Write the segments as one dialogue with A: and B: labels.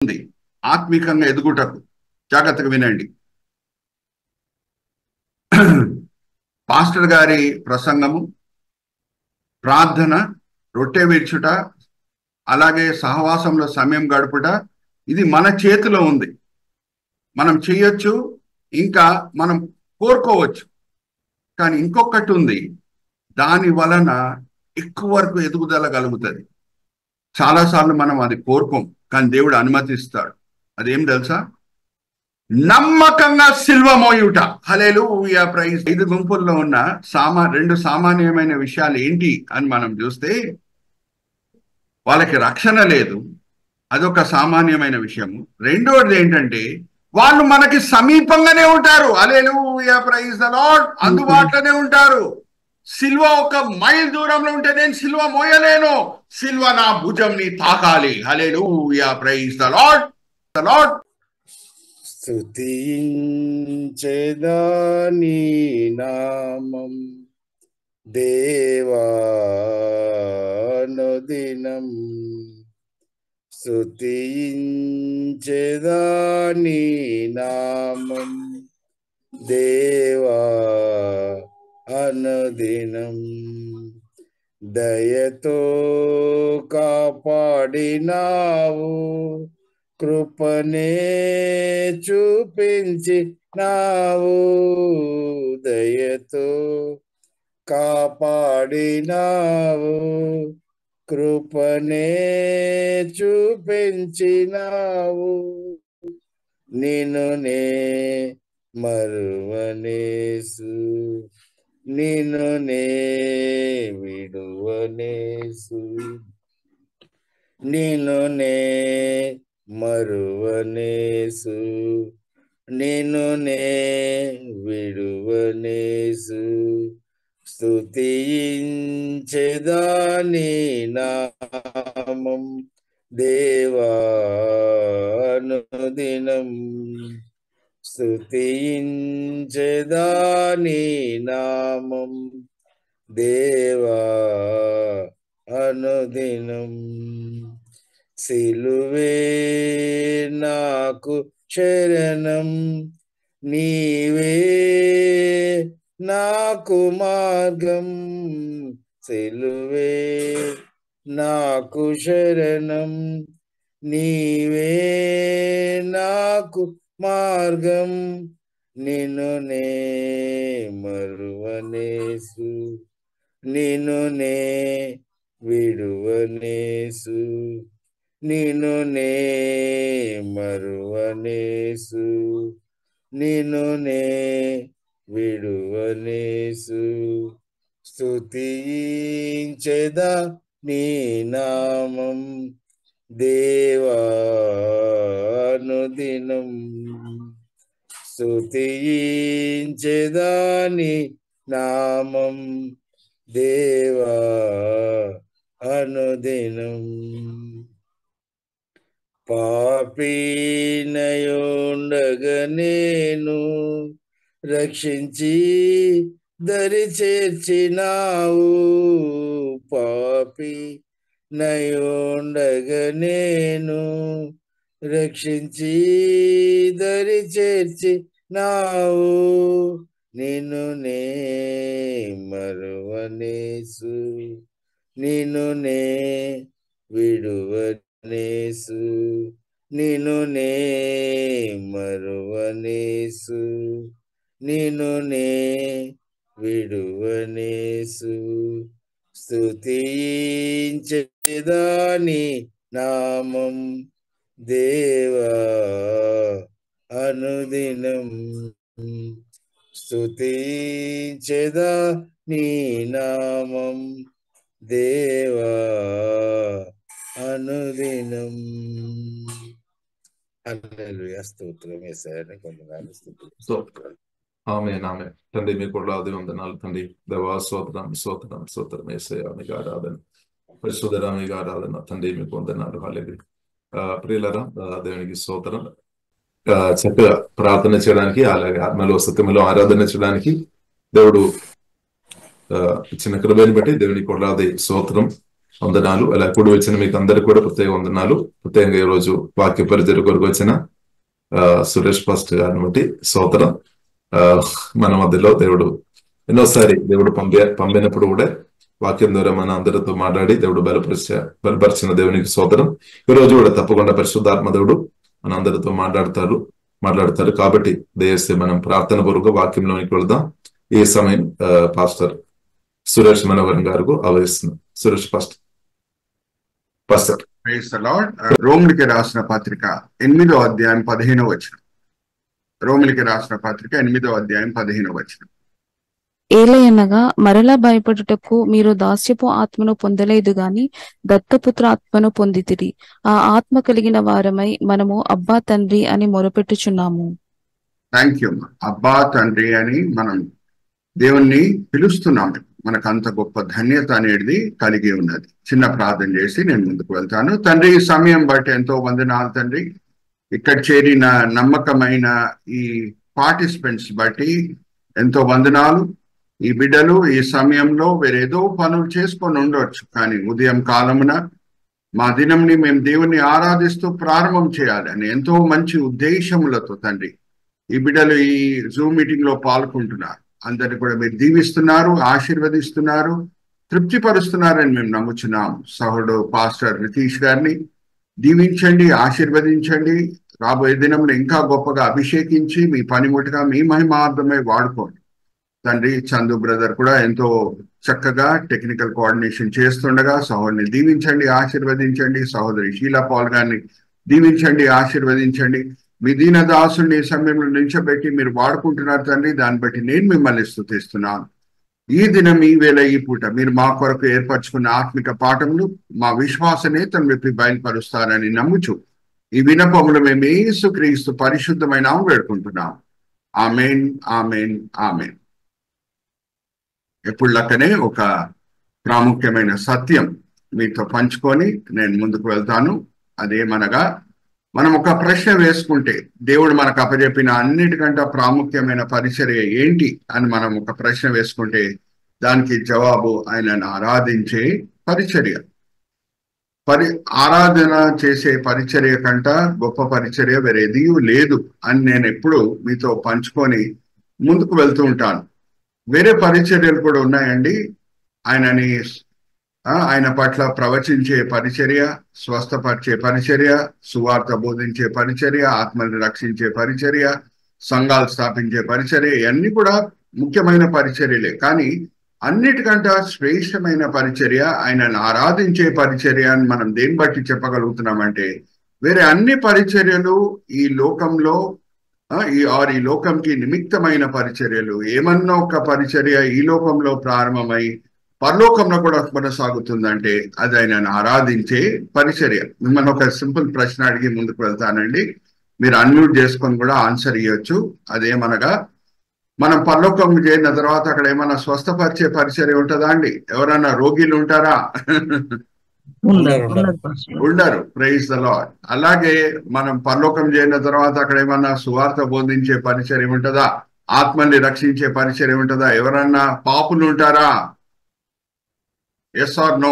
A: ఉంది ఆత్మీకంగా ఎదుగుటకు. జాగ్రత్తగా వినండి. పాస్టర్ గారి ప్రసంగము, ప్రార్థన, రొట్టె విరుచుట, అలాగే సహవాసంలో సమయం గడుపుట, ఇది మన చేతిలో ఉంది. మనం చేయొచ్చు, ఇంకా మనం కోరుకోవచ్చు. కానీ ఇంకొకటి ఉంది, దాని వలన ఎక్కువ వరకు ఎదుగుదల కలుగుతుంది. చాలాసార్లు మనం అది కోరుకోం, కానీ దేవుడు అనుమతిస్తాడు. అదేం తెలుసా? నమ్మకంగా సిల్వ మోయుట. హల్లెలూయా, ప్రైజ్. 5 గుంపుల్లో ఉన్న 2 సామాన్యమైన విషయాలు ఏంటి అని మనం చూస్తే, వాళ్ళకి రక్షణ లేదు, అదొక సామాన్యమైన విషయము. రెండవది ఏంటంటే, వాళ్ళు మనకి సమీపంగానే ఉంటారు. హల్లెలూయా, ప్రైజ్ ద లార్డ్. అందుబాటులోనే ఉంటారు. సిల్వ 1 మైల్ దూరంలో ఉంటే నేను సిల్వ మోయలేను. సిల్వ నా భుజంని తాకాలి. Hallelujah, praise the Lord. The Lord.
B: స్తుతించెదా నీ నామం దేవానుదినం, స్తుతించెదా నీ నామం దేవా అనుదినం. దయతో కాపాడినావు, కృపనే చూపించినావు. దయతో కాపాడినావు, కృపనే చూపించినావు. నిన్ను నే మరువనేసు, నిన్ను నే విడువనేసు, నిన్ను నే మరువనేసు, నిన్ను నే విడువనేసు. స్తుతించెదా నీ నామం దేవానుదినం, స్తుతించెదా నీ నామం దేవా అనుదినం. సిలువే నాకు శరణం, నీవే నాకు మార్గం. సిలువే నాకు శరణం, నీవే నాకు మార్గం. నిన్ను నే మరువనేసు, నిన్ను నే విడువనేసు, నిన్ను నే మరువనేసు, నిన్ను నే విడువనేసు. స్తుతించెదా నీ నామం దేవానుదినం, స్తుతించెదా నీ నామం దేవా అనుదినం. పాపినయుండగా నేను రక్షించి దరి చేర్చినావు. పాపి నయుండగా నేను రక్షించి దరి చేర్చినావు. నిన్ను నే మరువనేసు, నిన్ను నే విడువనేసు, నిన్ను నే మరువనేసు, నిన్ను నే విడువనేసు. స్తుతించెదా నీ నామం దేవా అనుదినం, స్తుతించెదా నీ నామం దేవా అనుదినం. హల్లెలూయా. స్తోత్రం యేసయ్యా, కొందనాలు స్తుతిస్తున్నాను.
C: ఆమేన్, ఆమేన్. తండ్రి మీకు కోట్లాది వందనాలు తండ్రి. దేవా స్తోత్రం, స్తోత్రం, స్తోత్రం యేసయ్యా, మీకు ఆరాధన. పరిశుద్ధుడా మీకు ఆరాధన తండ్రి, మీకు వందనాలు. హల్లెలూయా. ప్రియులారా, దేవునికి స్తోత్రం. చక్కగా ప్రార్థన చేయడానికి, అలాగే ఆత్మలో సత్యములో ఆరాధన చేయడానికి దేవుడు ఇచ్చిన కృపను బట్టి దేవునికి కోట్లాది స్తోత్రం. వందనాలు. అలా కూడి వచ్చిన మీకు అందరికి కూడా ప్రత్యేక వందనాలు. ప్రత్యేకంగా ఈ రోజు వాక్య పరిచయ కొరకు వచ్చిన సురేష్ పాస్టర్ గారిని బట్టి స్తోత్రం. మన మధ్యలో దేవుడు ఎన్నోసారి దేవుడు పంపినప్పుడు కూడా వాక్యం ద్వారా మన అందరితో మాట్లాడి దేవుడు బలపరిచిన దేవునికి స్తోత్రం. ఈ రోజు కూడా తప్పకుండా పరిశుద్ధాత్మ దేవుడు మన అందరితో మాట్లాడతారు. కాబట్టి దయచేసి మనం ప్రార్థన పూర్వక వాక్యంలోనికి వెళ్దాం. ఈ సమయం పాస్టర్ సురేష్ మనోహర్ గారికి ఆలోచిస్తున్నాం. సురేష్ పాస్టర్.
A: రోమిలికి రాసిన పత్రిక 8వ అధ్యాయం 15వ వచనం. రోమిలికి రాసిన పత్రిక 8వ అధ్యాయం 15వ వచనం.
D: ఏలయనగా మరలా భయపడుటకు మీరు దాస్యపు ఆత్మను పొందలేదు గాని దత్తపుత్ర ఆత్మను పొందితిరి. ఆ ఆత్మ కలిగిన వారమై మనము అబ్బా తండ్రి అని మొరపెట్టుచున్నాము.
A: Thank you. అబ్బా తండ్రి అని మనం దేవుణ్ణి పిలుస్తున్నాము. మనకు అంత గొప్ప ధన్యత అనేది కలిగి ఉన్నది. చిన్న ప్రార్థన చేసి నేను ముందుకు వెళ్తాను. తండ్రి, ఈ సమయం బట్టి ఎంతో వందనాలు తండ్రి. ఇక్కడ చేరిన నమ్మకమైన ఈ పార్టిసిపెంట్స్ బట్టి ఎంతో వందనాలు. ఈ బిడ్డలు ఈ సమయంలో వేరేదో పనులు చేసుకొని ఉండవచ్చు, కానీ ఉదయం కాలమున మా దినంని మేము దేవుణ్ణి ఆరాధిస్తూ ప్రారంభం చేయాలని ఎంతో మంచి ఉద్దేశములతో తండ్రి ఈ బిడ్డలు ఈ జూమ్ మీటింగ్ లో పాల్గొంటున్నారు. అందరినీ కూడా మీరు దీవిస్తున్నారు, ఆశీర్వదిస్తున్నారు, తృప్తిపరుస్తున్నారని మేము నమ్ముచున్నాం. సహోదరుడు పాస్టర్ నితీష్ గారిని దీవించండి, ఆశీర్వదించండి. రాబోయే దినంలో ఇంకా గొప్పగా అభిషేకించి మీ పనిముట్టుగా మీ మహిమార్థమై వాడుకోండి తండ్రి. చందు బ్రదర్ కూడా ఎంతో చక్కగా టెక్నికల్ కోఆర్డినేషన్ చేస్తుండగా సహోదరుని దీవించండి, ఆశీర్వదించండి. సహోదరి షీలా పాల్ గారిని దీవించండి, ఆశీర్వదించండి. మీ దీనదాసుని ఈ సమయంలో నిలిచబెట్టి మీరు వాడుకుంటున్నారు తండ్రి. దాన్ని బట్టి నేను మిమ్మల్ని స్తుతిస్తున్నాను. ఈ దినం, ఈ వేళ, ఈ పూట మీరు మా కొరకు ఏర్పరచుకున్న ఆత్మిక పాఠములు మా విశ్వాస నేతను విప్పి బయలుపరుస్తారని నమ్ముచు ఈ వినపములు మేము యేసుక్రీస్తు పరిశుద్ధమైన వేడుకుంటున్నాం. Amen, amen, amen. ఎప్పుడు లెక్కనే ఒక ప్రాముఖ్యమైన సత్యం మీతో పంచుకొని నేను ముందుకు వెళ్తాను. అదేమనగా, మనం ఒక ప్రశ్న వేసుకుంటే దేవుడు మనకు అప్పచెప్పిన అన్నిటికంటే ప్రాముఖ్యమైన పరిచర్య ఏంటి అని మనం ఒక ప్రశ్న వేసుకుంటే దానికి జవాబు ఆయనను ఆరాధించే పరిచర్య. ఆరాధన చేసే పరిచర్య కంట గొప్ప పరిచర్య వేరేది లేదు అని నేను ఎప్పుడు మీతో పంచుకొని ముందుకు వెళ్తూ ఉంటాను. వేరే పరిచర్యలు కూడా ఉన్నాయండి. ఆయన పట్ల ప్రవచించే పరిచర్య, స్వస్థపరిచే పరిచర్య, సువార్త బోధించే పరిచర్య, ఆత్మని రక్షించే పరిచర్య, సంఘాలు స్థాపించే పరిచర్య, ఇవన్నీ కూడా ముఖ్యమైన పరిచర్యలే. కానీ అన్నిటికంటే శ్రేష్టమైన పరిచర్య ఆయనను ఆరాధించే పరిచర్య అని మనం దేన్ని బట్టి చెప్పగలుగుతున్నామంటే, వేరే అన్ని పరిచర్యలు ఈ లోకంలో ఈ లోకంకి నిమిత్తమైన పరిచర్యలు, ఏమన్నా ఒక పరిచర్య ఈ లోకంలో ప్రారంభమై పరలోకంలో కూడా కొనసాగుతుందంటే అది ఆయనను ఆరాధించే పరిచర్య. మిమ్మల్ని ఒక సింపుల్ ప్రశ్న అడిగి ముందుకు వెళ్తానండి. మీరు అన్మ్యూట్ చేసుకొని కూడా ఆన్సర్ ఇవ్వచ్చు. అదేమనగా, మనం పరలోకం చేరిన తర్వాత అక్కడ ఏమన్నా స్వస్థపరిచే పరిచర్య ఉంటుందా అండి? ఎవరన్నా రోగిలు ఉంటారా? ఉండరు. Praise the Lord. అలాగే మనం పరలోకం చేరిన తర్వాత అక్కడ ఏమన్నా సువార్త బోధించే పరిచర్య ఉంటుందా? ఆత్మల్ని రక్షించే పరిచర్య ఉంటుందా? ఎవరన్నా పాపులు ఉంటారా? Yes or no?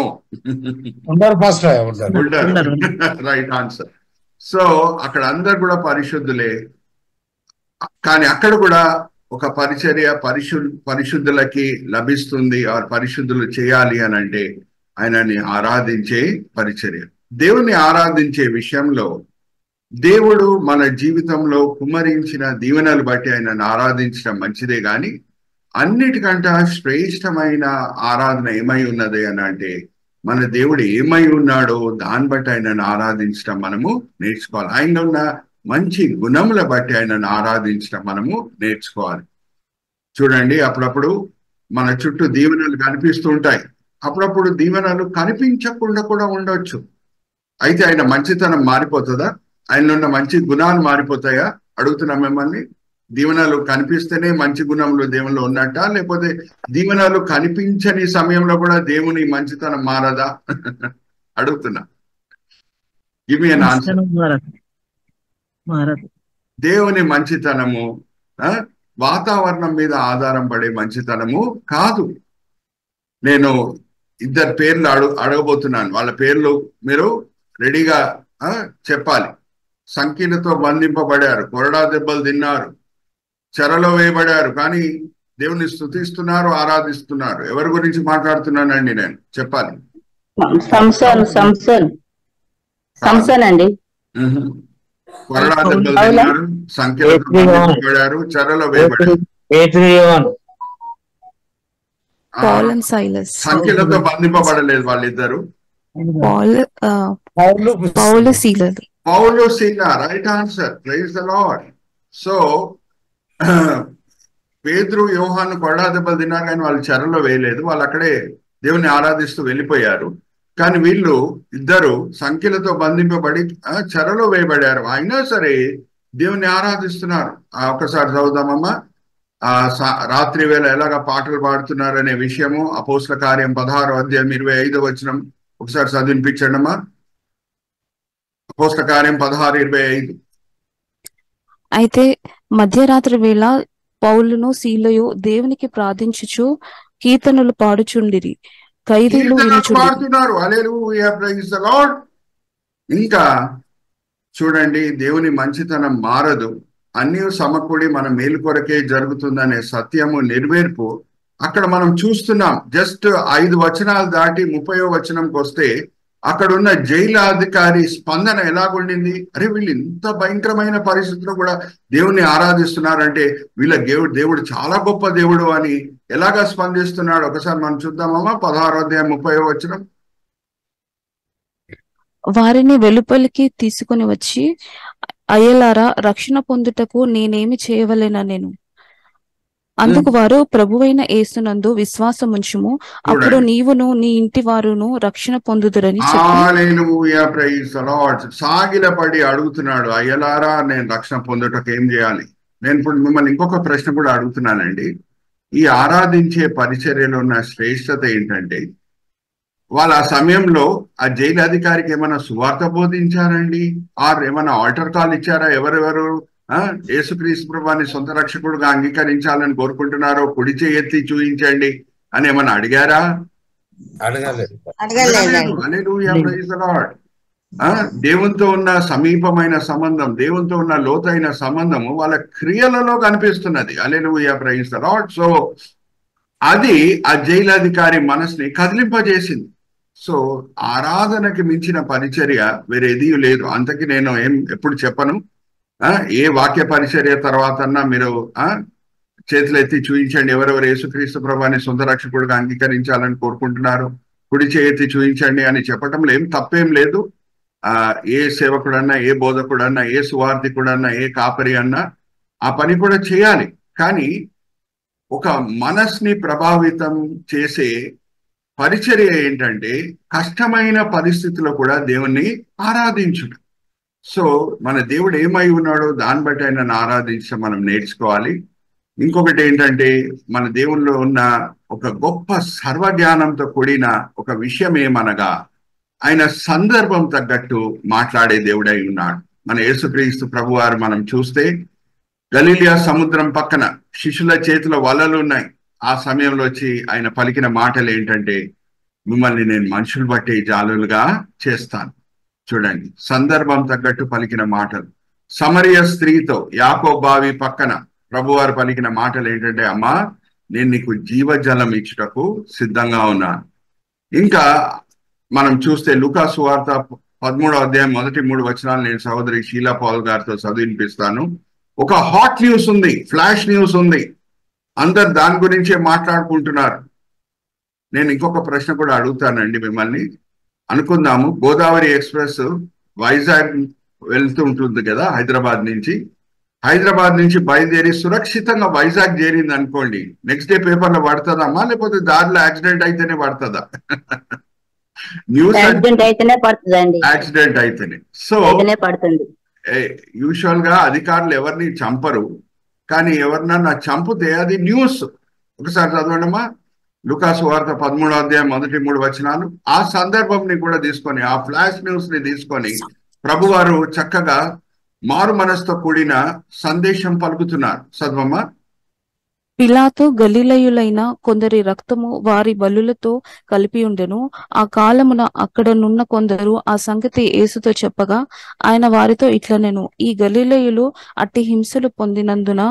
A: Right answer. So అక్కడ అందరు కూడా పరిశుద్ధులే. కానీ అక్కడ కూడా ఒక పరిచర్య పరిశుద్ధులకి లభిస్తుంది. ఆ పరిశుద్ధులు చేయాలి అని అంటే ఆయనని ఆరాధించే పరిచర్య. దేవుని ఆరాధించే విషయంలో దేవుడు మన జీవితంలో కుమ్మరించిన దీవెనలు బట్టి ఆయనను ఆరాధించడం మంచిదే. కానీ అన్నిటికంటే శ్రేష్టమైన ఆరాధన ఏమై ఉన్నది అని అంటే, మన దేవుడు ఏమై ఉన్నాడో దాన్ని బట్టి ఆయనను ఆరాధించడం మనము నేర్చుకోవాలి. ఆయన ఉన్న మంచి గుణముల బట్టి ఆయనను ఆరాధించడం మనము నేర్చుకోవాలి. చూడండి, అప్పుడప్పుడు మన చుట్టూ దీవెనలు కనిపిస్తూ ఉంటాయి, అప్పుడప్పుడు దీవెనలు కనిపించకుండా కూడా ఉండొచ్చు. అయితే ఆయన మంచితనం మారిపోతుందా? ఆయనలో ఉన్న మంచి గుణాలు మారిపోతాయా? అడుగుతున్నా మిమ్మల్ని. దీవెనలు కనిపిస్తేనే మంచి గుణములు దేవునిలో ఉన్నట్ట, లేకపోతే దీవెనలు కనిపించని సమయంలో కూడా దేవుని మంచితనం మారదా? అడుగుతున్నా. Give me an answer. దేవుని మంచితనము వాతావరణం మీద ఆధారం పడే మంచితనము కాదు. నేను ఇద్దరు పేర్లు అడగబోతున్నాను. వాళ్ళ పేర్లు మీరు రెడీగా చెప్పాలి. సంఖ్యలతో బంధింపబడారు, కొరడా దెబ్బలు తిన్నారు, చెరలో వేయబడారు, కానీ దేవుని స్తుతిస్తున్నారు, ఆరాధిస్తున్నారు. ఎవరి గురించి మాట్లాడుతున్నానండి నేను? చెప్పాలి.
E: సంసన్ అండి.
A: కొరడా దెబ్బలు తిన్నారు, సంఖ్యలతో బంధింపబడారు, చెరలో వేయబడారు. సంఖ్యలతో బంధింపబడలేదు వాళ్ళిద్దరు.
D: Paulu Sila.
A: Right answer. Praise the Lord. So Peturu Yohanu కొరడా దెబ్బలు తిన్నారు, కానీ వాళ్ళు చెరలో వేయలేదు. వాళ్ళు అక్కడే దేవుని ఆరాధిస్తూ వెళ్ళిపోయారు. కానీ వీళ్ళు ఇద్దరు సంఖ్యలతో బంధింపబడి చెరలో వేయబడారు. అయినా సరే దేవుని ఆరాధిస్తున్నారు. ఒకసారి చదువుదామమ్మా. రాత్రి వేళ ఎలాగ పాటలు పాడుతున్నారనే విషయము అపోస్తల కార్యం 16:25 ఒకసారి చదివినిపించండి అమ్మా. అపోస్తల కార్యం 16:25.
D: అయితే మధ్యరాత్రి వేళ పౌలును సీలయు దేవునికి ప్రార్థించుచు కీర్తనలు పాడుచుండిరి, ఖైదీలు
A: పాడుతున్నారు. హల్లెలూయా, ప్రైజ్ ది లార్డ్. ఇంకా చూడండి, దేవుని మంచితనం మారదు, అన్ని సమకూడి మన మేలు కొరకే జరుగుతుందనే సత్యము నెరవేర్పు అక్కడ మనం చూస్తున్నాం. జస్ట్ 5 వచనాలు దాటి 30వ వచనంకి వస్తే అక్కడున్న జైలు అధికారి స్పందన ఎలాగుండింది? అరే, వీళ్ళు ఇంత భయంకరమైన పరిస్థితుల్లో కూడా దేవుణ్ణి ఆరాధిస్తున్నారంటే వీళ్ళ దేవుడు చాలా గొప్ప దేవుడు అని ఎలాగా స్పందిస్తున్నాడు ఒకసారి మనం చూద్దామమ్మా. 16:30వ వచనం.
D: వారిని వెలుపలికి తీసుకుని వచ్చి, అయ్యలారా, రక్షణ పొందుటకు నేనేమి చేయవలెనా నేను? అందుకు వారు, ప్రభువైన యేసునందు విశ్వాసముంచుము, అప్పుడు నీవును నీ ఇంటి వారును రక్షణ పొందుదురని
A: సాగిలపడి అడుగుతున్నాడు, అయ్యలారా, నేను రక్షణ పొందుటకు ఏం చేయాలి? నేను ఇప్పుడు మిమ్మల్ని ఇంకొక ప్రశ్న కూడా అడుగుతున్నానండి. ఈ ఆరాధించే పరిచర్యలో ఉన్న శ్రేష్టత ఏంటంటే, వాళ్ళ ఆ సమయంలో ఆ జైలు అధికారికి ఏమైనా సువార్త బోధించారండి? ఏమైనా ఆల్టర్ కాల్ ఇచ్చారా? ఎవరెవరు యేసుక్రీస్తు ప్రభువాన్ని సొంత రక్షకుడుగా అంగీకరించాలని కోరుకుంటున్నారో కుడి చేయి ఎత్తి చూపించండి అని ఏమైనా అడిగారా? హల్లెలూయా, ప్రైజ్ ది లార్డ్. దేవునితో ఉన్న సమీపమైన సంబంధం, దేవునితో ఉన్న లోతైన సంబంధము వాళ్ళ క్రియలలో కనిపిస్తున్నది. హల్లెలూయా, ప్రైజ్ ది లార్డ్. సో అది ఆ జైలు అధికారి మనసుని కదిలింపజేసింది. సో ఆరాధనకి మించిన పరిచర్య వేరేది లేదు. అంతకి నేను ఎప్పుడు చెప్పను. ఏ వాక్య పరిచర్య తర్వాత మీరు చేతులు ఎత్తి చూపించండి ఎవరెవరు యేసుక్రీస్తు ప్రభువాన్ని సొంత రక్షకుడుగా అంగీకరించాలని కోరుకుంటున్నారు, కుడి చేతి చూపించండి అని చెప్పటంలో ఏం తప్పేం లేదు. ఏ సేవకుడన్నా, ఏ బోధకుడన్నా, ఏ సువార్థికుడన్నా, ఏ కాపరి అన్నా ఆ పని కూడా చేయాలి. కానీ ఒక మనస్ని ప్రభావితం చేసే పరిచర్య ఏంటంటే కష్టమైన పరిస్థితుల్లో కూడా దేవుణ్ణి ఆరాధించడం. సో మన దేవుడు ఏమై ఉన్నాడో దాన్ని బట్టి ఆయనను ఆరాధించడం మనం నేర్చుకోవాలి. ఇంకొకటి ఏంటంటే, మన దేవుల్లో ఉన్న ఒక గొప్ప సర్వజ్ఞానంతో కూడిన ఒక విషయం ఏమనగా, ఆయన సందర్భం తగ్గట్టు మాట్లాడే దేవుడై ఉన్నాడు. మన యేసుక్రీస్తు ప్రభువారు మనం చూస్తే గలీలియా సముద్రం పక్కన శిష్యుల చేతిలో వలలు ఉన్నాయి. ఆ సమయంలో వచ్చి ఆయన పలికిన మాటలు ఏంటంటే, మిమ్మల్ని నేను మనుషులు బట్టి జాలులుగా చేస్తాను. చూడండి, సందర్భం తగ్గట్టు పలికిన మాటలు. సమరయ స్త్రీతో యాకోబు బావి పక్కన ప్రభువారు పలికిన మాటలు ఏంటంటే, అమ్మా, నేను నీకు జీవజలం ఇచ్చుటకు సిద్ధంగా ఉన్నాను. ఇంకా మనం చూస్తే లూకా సువార్త 13వ అధ్యాయం 1-3 వచనాలు నేను సహోదరి షీలా పాల్ గారితో చదివినిపిస్తాను. ఒక హాట్ న్యూస్ ఉంది, ఫ్లాష్ న్యూస్ ఉంది, అందరు దాని గురించే మాట్లాడుకుంటున్నారు. నేను ఇంకొక ప్రశ్న కూడా అడుగుతానండి మిమ్మల్ని. అనుకుందాము, గోదావరి ఎక్స్ప్రెస్ వైజాగ్ వెళ్తూ ఉంటుంది కదా, హైదరాబాద్ నుంచి బయలుదేరి సురక్షితంగా వైజాగ్ చేరింది అనుకోండి. నెక్స్ట్ డే పేపర్లో పడుతుందమ్మా, లేకపోతే దారిలో యాక్సిడెంట్ అయితేనే పడుతుందా? న్యూస్ యాక్సిడెంట్ అయితేనే. సో యూజువల్ గా అధికారులు ఎవరిని చంపరు, కానీ ఎవరినన్నా చంపితే అది న్యూస్. ఒకసారి చదవండమ్మా, లూకా సువార్త 13వ అధ్యాయం 1-3 వచనాలు. ఆ సందర్భంని కూడా తీసుకొని, ఆ ఫ్లాష్ న్యూస్ ని తీసుకొని ప్రభువారు చక్కగా మారు మనసుతో కూడిన సందేశం పలుకుతున్నారు. చదవమ్మా.
D: పిలాతు గలిలయులైన కొందరి రక్తము వారి బలులతో కలిపి ఉండెను. ఆ కాలమున అక్కడనున్న కొందరు ఆ సంగతి యేసుతో చెప్పగా ఆయన వారితో ఇట్లనెను, ఈ గలిలయులు అట్టి హింసలు పొందినందున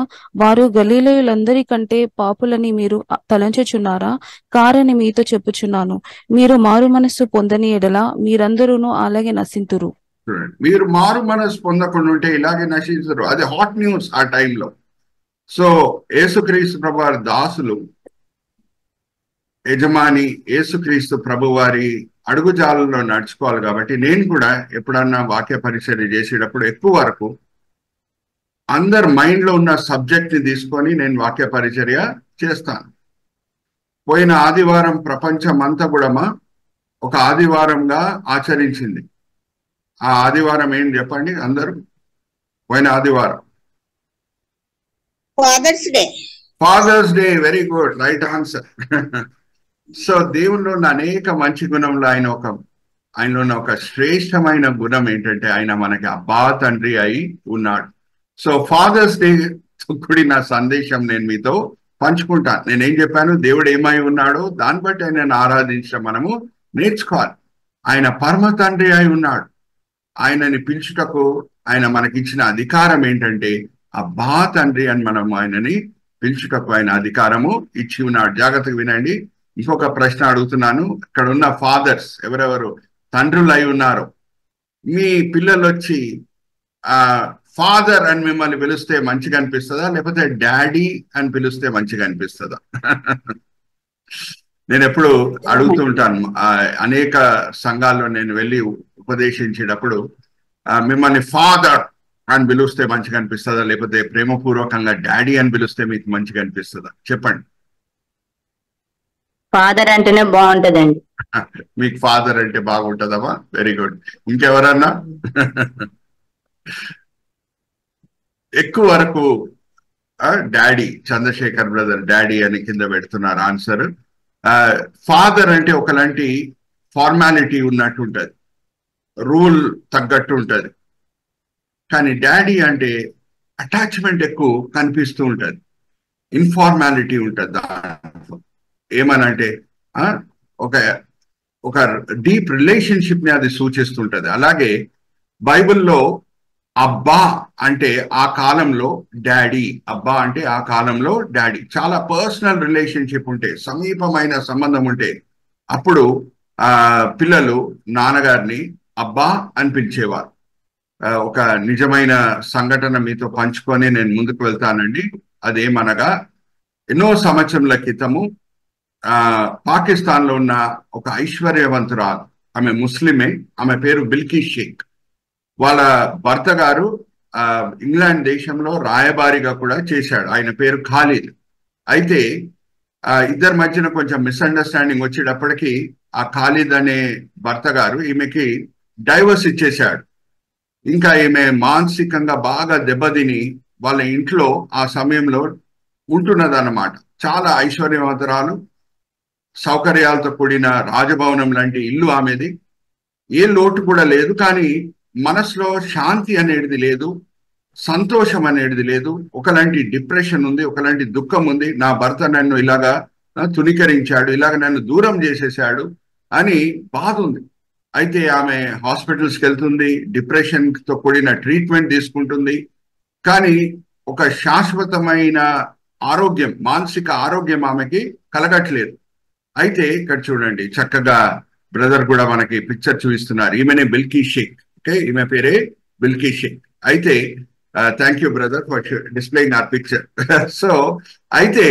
D: వారు గలిలయులందరికంటే పాపులని మీరు తలంచుచున్నారా? కారని మీతో చెప్పుచున్నాను. మీరు మారు మనస్సు పొందని ఎడల మీరందరూను అలాగే నశింతురు.
A: మీరు మారు మనస్సు పొందకుండా ఉంటే ఇలాగే నశించరు. అది హాట్ న్యూస్ ఆ టైంలో. సో యేసుక్రీస్తు ప్రభు వారి దాసులు యజమాని యేసుక్రీస్తు ప్రభు వారి అడుగుజాలలో నడుచుకోవాలి. కాబట్టి నేను కూడా ఎప్పుడన్నా వాక్య పరిచర్య చేసేటప్పుడు ఎక్కువ వరకు అందరు మైండ్ లో ఉన్న సబ్జెక్ట్ ని తీసుకొని నేను వాక్య పరిచర్య చేస్తాను. పోయిన ఆదివారం ప్రపంచం అంతా కూడా ఒక ఆదివారంగా ఆచరించింది. ఆ ఆదివారం ఏంటి చెప్పండి అందరూ? పోయిన ఆదివారం Father's Day. Very good, right answer. So దేవుల్లో ఉన్న అనేక మంచి గుణంలో ఆయనలో ఉన్న ఒక శ్రేష్టమైన గుణం ఏంటంటే ఆయన మనకి అబ్బా తండ్రి అయి ఉన్నాడు. సో ఫాదర్స్ డే కూడిన సందేశం నేను మీతో పంచుకుంటాను. నేనేం చెప్పాను? దేవుడు ఏమై ఉన్నాడో దాన్ని బట్టి ఆయనను ఆరాధించడం మనము నేర్చుకోవాలి. ఆయన పరమ తండ్రి అయి ఉన్నాడు. ఆయనని పిలుచుటకు ఆయన మనకిచ్చిన అధికారం ఏంటంటే అబ్బా తండ్రి అని మనం ఆయనని పిలుచుటకు ఆయన అధికారము ఇచ్చి ఉన్నాడు. జాగ్రత్తగా వినండి. ఇంకొక ప్రశ్న అడుగుతున్నాను. ఇక్కడ ఉన్న ఫాదర్స్ ఎవరెవరు తండ్రులు అయి ఉన్నారో మీ పిల్లలు వచ్చి ఫాదర్ అని మిమ్మల్ని పిలిస్తే మంచిగా అనిపిస్తుందా, లేకపోతే డాడీ అని పిలిస్తే మంచిగా అనిపిస్తుందా? నేను ఎప్పుడు అడుగుతూ ఉంటాను. అనేక సంఘాల్లో నేను వెళ్ళి ఉపదేశించేటప్పుడు మిమ్మల్ని ఫాదర్ అని పిలిస్తే మంచిగా అనిపిస్తుందా, లేకపోతే ప్రేమపూర్వకంగా డాడీ అని పిలిస్తే మీకు మంచిగా అనిపిస్తుందా? చెప్పండి.
E: ఫాదర్ అంటేనే బాగుంటదండి.
A: మీకు ఫాదర్ అంటే బాగుంటుందమ్మా? Very good. ఇంకెవరన్నా? ఎక్కువ వరకు డాడీ, చంద్రశేఖర్ బ్రదర్ డాడీ అని కింద పెడుతున్నారు ఆన్సర్. ఫాదర్ అంటే ఒకలాంటి ఫార్మాలిటీ ఉన్నట్టు ఉంటుంది, రూల్ తగ్గట్టు ఉంటుంది. కానీ డాడీ అంటే అటాచ్మెంట్ ఎక్కువ కనిపిస్తూ ఉంటుంది, ఇన్ఫార్మాలిటీ ఉంటుంది దాంట్లో. ఏమనంటే ఒక డీప్ రిలేషన్షిప్ ని అది సూచిస్తుంటది. అలాగే బైబిల్లో అబ్బా అంటే ఆ కాలంలో డాడీ, అబ్బా అంటే ఆ కాలంలో డాడీ. చాలా పర్సనల్ రిలేషన్షిప్ ఉంటే, సమీపమైన సంబంధం ఉంటే అప్పుడు పిల్లలు నాన్నగారిని అబ్బా అని పిలిచేవారు. ఒక నిజమైన సంఘటన మీతో పంచుకొని నేను ముందుకు వెళ్తానండి. అదేమనగా ఎన్నో సంవత్సరాల క్రితము పాకిస్తాన్ లో ఉన్న ఒక ఐశ్వర్యవంతురాలు, ఆమె ముస్లిమే, ఆమె పేరు బిల్కీ షేక్. వాళ్ళ భర్త గారు ఇంగ్లాండ్ దేశంలో రాయబారిగా కూడా చేశాడు. ఆయన పేరు ఖాలిద్. అయితే ఇద్దరి మధ్యన కొంచెం మిస్అండర్స్టాండింగ్ వచ్చేటప్పటికి ఆ ఖాలిద్ అనే భర్త గారు ఈమెకి డైవర్స్ ఇచ్చేశాడు. ఇంకా ఈమె మానసికంగా బాగా దెబ్బతిని వాళ్ళ ఇంట్లో ఆ సమయంలో ఉంటున్నదన్నమాట. చాలా ఐశ్వర్యవంతురాలు, సౌకర్యాలతో కూడిన రాజభవనం లాంటి ఇల్లు ఆమెది. ఏ లోటు కూడా లేదు. కానీ మనసులో శాంతి అనేది లేదు, సంతోషం అనేది లేదు. ఒకలాంటి డిప్రెషన్ ఉంది, ఒకలాంటి దుఃఖం ఉంది. నా భర్త నన్ను ఇలాగా తుణీకరించాడు, ఇలాగ నన్ను దూరం చేసేసాడు అని బాధ ఉంది. అయితే ఆమె హాస్పిటల్స్కి వెళ్తుంది, డిప్రెషన్ తో కూడిన ట్రీట్మెంట్ తీసుకుంటుంది. కానీ ఒక శాశ్వతమైన ఆరోగ్యం, మానసిక ఆరోగ్యం ఆమెకి కలగట్లేదు. అయితే ఇక్కడ చూడండి, చక్కగా బ్రదర్ కూడా మనకి పిక్చర్ చూపిస్తున్నారు. ఈమెనే బిల్కీ షేక్. ఓకే, ఈమె పేరే బిల్కీ షేక్. అయితే thank you brother for displaying our picture. So అయితే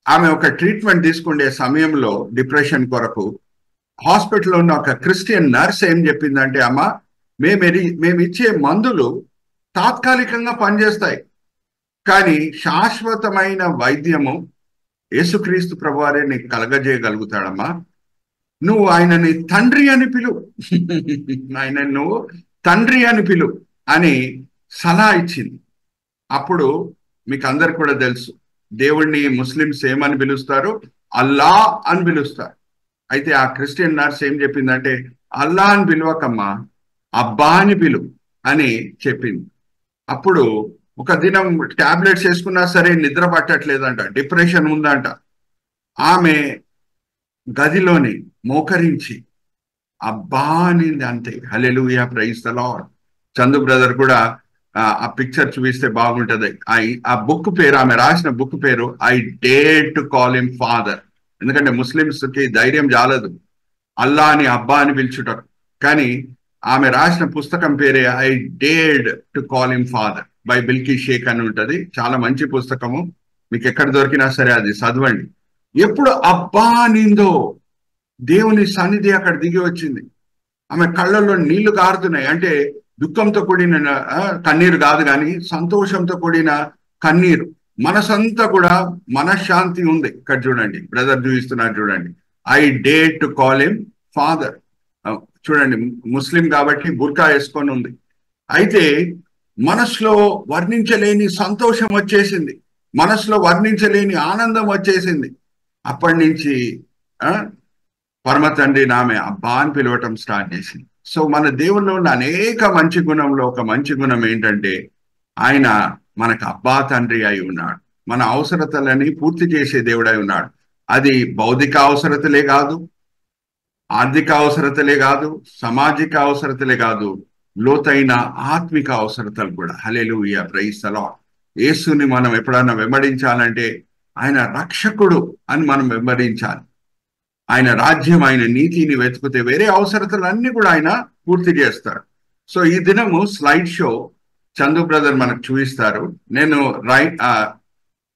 A: ఆమె ఒక ట్రీట్మెంట్ తీసుకునే సమయంలో డిప్రెషన్ కొరకు హాస్పిటల్లో ఉన్న ఒక క్రిస్టియన్ నర్స్ ఏం చెప్పిందంటే, అమ్మ మేము ఇచ్చే మందులు తాత్కాలికంగా పనిచేస్తాయి, కానీ శాశ్వతమైన వైద్యము యేసుక్రీస్తు ప్రభువారే నీకు కలగజేయగలుగుతాడమ్మా. నువ్వు ఆయనని తండ్రి అని పిలువు, ఆయన నువ్వు తండ్రి అని పిలువు అని సలహా ఇచ్చింది. అప్పుడు మీకు అందరికి కూడా తెలుసు, దేవుణ్ణి ముస్లిమ్స్ ఏమని పిలుస్తారు? అల్లా అని పిలుస్తారు. అయితే ఆ క్రిస్టియన్ నర్స్ ఏం చెప్పిందంటే, అల్లా అని పిలవకమ్మా, అబ్బా అని పిలువు అని చెప్పింది. అప్పుడు ఒక దినం టాబ్లెట్స్ వేసుకున్నా సరే నిద్ర పట్టట్లేదంట, డిప్రెషన్ ఉందంట. ఆమె గదిలోని మోకరించి అబ్బా అనింది అంతే. Hallelujah, praise the Lord. Chandu brother కూడా ఆ పిక్చర్ చూపిస్తే బాగుంటది. ఆ బుక్ పేరు, ఆమె రాసిన బుక్ పేరు I dare to call him father. ఎందుకంటే ముస్లిమ్స్ కి ధైర్యం చాలదు అల్లా అని అబ్బా అని పిలుచుట, కానీ ఆమె రాసిన పుస్తకం పేరే I dared to call him father by Bilquis Sheikh అని ఉంటది. చాలా మంచి పుస్తకము, మీకు ఎక్కడ దొరికినా సరే అది చదవండి. ఎప్పుడు అబ్బా నిందో దేవుని సన్నిధి అక్కడ దిగి వచ్చింది. ఆమె కళ్ళల్లో నీళ్లు కారుతున్నాయి. అంటే దుఃఖంతో కూడిన కన్నీరు కాదు, కానీ సంతోషంతో కూడిన కన్నీరు. మనసంతా కూడా మనశ్శాంతి ఉంది. ఇక్కడ చూడండి, బ్రదర్ చూపిస్తున్నారు చూడండి, I dare to call him father. చూడండి, ముస్లిం కాబట్టి బుర్కా వేసుకొని ఉంది. అయితే మనసులో వర్ణించలేని సంతోషం వచ్చేసింది, మనసులో వర్ణించలేని ఆనందం వచ్చేసింది. అప్పటి నుంచి పరమ తండ్రి నామే అబ్బా అని పిలవటం స్టార్ట్ చేసింది. సో మన దేవుల్లో ఉన్న అనేక మంచి గుణంలో ఒక మంచి గుణం ఏంటంటే ఆయన మనకు అబ్బా తండ్రి అయి ఉన్నాడు. మన అవసరతలని పూర్తి చేసే దేవుడై ఉన్నాడు. అది భౌతిక అవసరతలే కాదు, ఆర్థిక అవసరతలే కాదు, సామాజిక అవసరతలే కాదు, లోతైన ఆత్మిక అవసరతలు కూడా. హల్లెలూయా, ప్రైజ్ ది లార్డ్. యేసుని మనం ఎప్పుడన్నా వెంబడించాలంటే ఆయన రక్షకుడు అని మనం వెంబడించాలి. ఆయన రాజ్యం, ఆయన నీతిని వెతుకుతే వేరే అవసరతలన్నీ కూడా ఆయన పూర్తి చేస్తాడు. సో ఈ దినము స్లైడ్ షో చందు బ్రదర్ మనకు చూపిస్తారు. నేను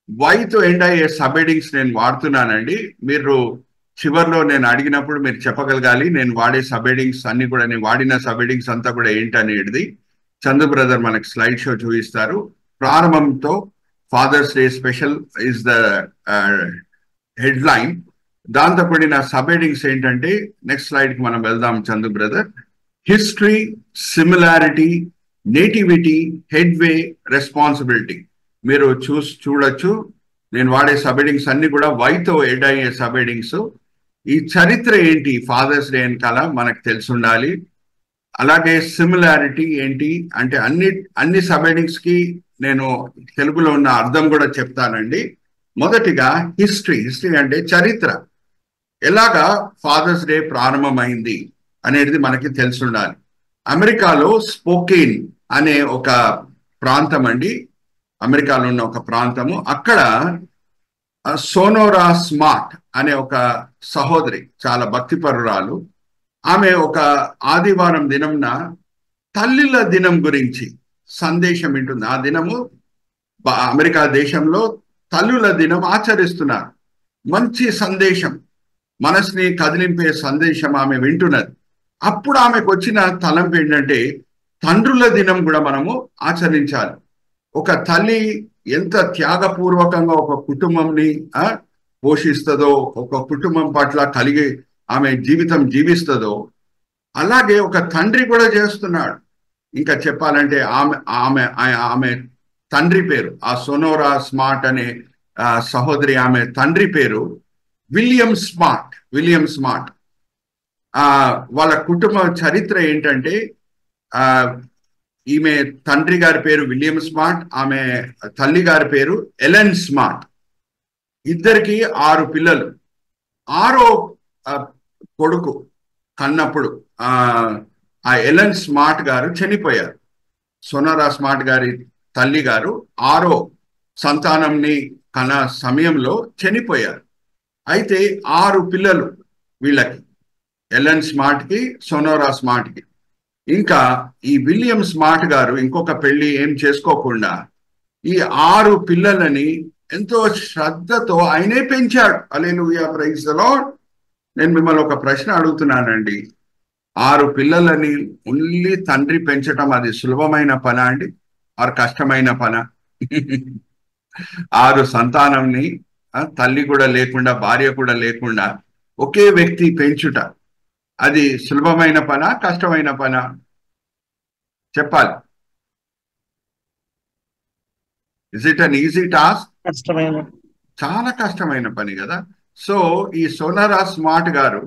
A: వైతో ఎండ్ అయ్యే సబెడింగ్స్ నేను వాడుతున్నానండి. మీరు చివరిలో నేను అడిగినప్పుడు మీరు చెప్పగలగాలి నేను వాడే సబెడింగ్స్ అన్ని కూడా, నేను వాడిన సబెడింగ్స్ అంతా కూడా ఏంటనేది చందు బ్రదర్ మనకు స్లైడ్ షో చూపిస్తారు. ప్రారంభంతో Father's Day special is the headline. దాంతో కూడిన సబెడింగ్స్ ఏంటంటే, నెక్స్ట్ స్లైడ్ కి మనం వెళ్దాం Chandu brother. History, similarity, nativity, headway, responsibility. మీరు చూడొచ్చు నేను వాడే సబెడింగ్స్ అన్ని కూడా వైతో ఎడ్ అయ్యే సబెడింగ్స్. ఈ చరిత్ర ఏంటి ఫాదర్స్ డే వెనకాల మనకు తెలిసి ఉండాలి. అలాగే సిమిలారిటీ ఏంటి అంటే అన్ని సబెడింగ్స్ కి నేను తెలుగులో ఉన్న అర్థం కూడా చెప్తానండి. మొదటిగా హిస్టరీ అంటే చరిత్ర, ఎలాగా ఫాదర్స్ డే ప్రారంభమైంది అనేది మనకి తెలిసి ఉండాలి. అమెరికాలో స్పోకెన్ అనే ఒక ప్రాంతం అండి, అమెరికాలో ఉన్న ఒక ప్రాంతము. అక్కడ సోనోరా స్మార్ట్ అనే ఒక సహోదరి, చాలా భక్తిపరురాలు. ఆమె ఒక ఆదివారం దినంన తల్లుల దినం గురించి సందేశం వింటుంది. ఆ దినము అమెరికా దేశంలో తల్లుల దినం ఆచరిస్తున్నారు. మంచి సందేశం, మనసుని కదిలింపే సందేశం ఆమె వింటున్నది. అప్పుడు ఆమెకు వచ్చిన తలంపు ఏంటంటే తండ్రుల దినం కూడా మనము ఆచరించాలి. ఒక తల్లి ఎంత త్యాగపూర్వకంగా ఒక కుటుంబంని పోషిస్తుందో, ఒక కుటుంబం పట్ల కలిగి ఆమె జీవితం జీవిస్తుందో, అలాగే ఒక తండ్రి కూడా చేస్తున్నాడు. ఇంకా చెప్పాలంటే ఆమె తండ్రి పేరు, ఆ సోనోరా స్మార్ట్ అనే సహోదరి, ఆమె తండ్రి పేరు విలియం స్మార్ట్. వాళ్ళ కుటుంబ చరిత్ర ఏంటంటే, ఈమె తండ్రి గారి పేరు విలియం స్మార్ట్, ఆమె తల్లి గారి పేరు ఎలెన్ స్మార్ట్. ఇద్దరికి 6 పిల్లలు. 6వ కొడుకు కన్నప్పుడు ఆ ఎలెన్ స్మార్ట్ గారు చనిపోయారు. సోనోరా స్మార్ట్ గారి తల్లి గారు 6వ సంతానంని కన్న సమయంలో చనిపోయారు. అయితే 6 పిల్లలు వీళ్ళకి, ఎలెన్ స్మార్ట్ కి, సోనోరా స్మార్ట్ కి. ఇంకా ఈ విలియం స్మార్ట్ గారు ఇంకొక పెళ్లి ఏం చేసుకోకుండా ఈ 6 పిల్లలని ఎంతో శ్రద్ధతో ఆయనే పెంచాడు. హల్లెలూయా, ప్రైజ్ ది లార్డ్. నేను మిమ్మల్ని ఒక ప్రశ్న అడుగుతున్నానండి, 6 పిల్లలని ఓన్లీ తండ్రి పెంచడం అది సులభమైన పనా అండి, ఆరు కష్టమైన పనా? 6 సంతానంని తల్లి కూడా లేకుండా, భార్య కూడా లేకుండా ఒకే వ్యక్తి పెంచుట అది సులభమైన పనా, కష్టమైన పనా? చెప్పాలి. Is it an easy task? చాలా కష్టమైన పని కదా. సో ఈ సోనోరా స్మార్ట్ గారు,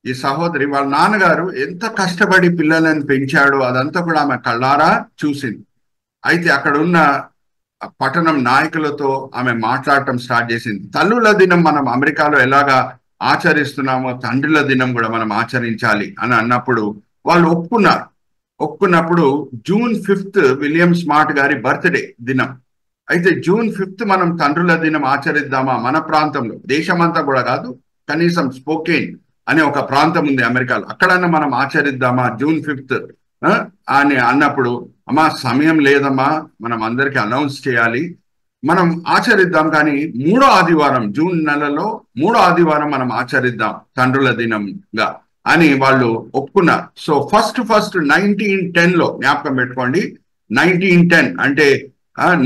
A: ఈ సహోదరి, వాళ్ళ నాన్నగారు ఎంత కష్టపడి పిల్లలను పెంచాడో అదంతా కూడా ఆమె కళ్ళారా చూసింది. అయితే అక్కడ ఉన్న పట్టణం నాయకులతో ఆమె మాట్లాడటం స్టార్ట్ చేసింది. తల్లుల దినం మనం అమెరికాలో ఎలాగా ఆచరిస్తున్నామో తండ్రుల దినం కూడా మనం ఆచరించాలి అని అన్నప్పుడు వాళ్ళు ఒప్పుకున్నప్పుడు June 5th విలియం స్మార్ట్ గారి బర్త్డే దినం. అయితే June 5th మనం తండ్రుల దినం ఆచరిద్దామా? మన ప్రాంతంలో, దేశమంతా కూడా కాదు, కనీసం స్పోకేన్ అనే ఒక ప్రాంతం ఉంది అమెరికాలో, అక్కడన్నా మనం ఆచరిద్దామా June 5th అని అన్నప్పుడు, అమ్మా సమయం లేదమ్మా, మనం అందరికి అనౌన్స్ చేయాలి, మనం ఆచరిద్దాం, కానీ 3వ ఆదివారం జూన్ నెలలో 3వ ఆదివారం మనం ఆచరిద్దాం తండ్రుల దినంగా అని వాళ్ళు ఒప్పుకున్నారు. సో ఫస్ట్ 1910లో జ్ఞాపకం పెట్టుకోండి, 1910 అంటే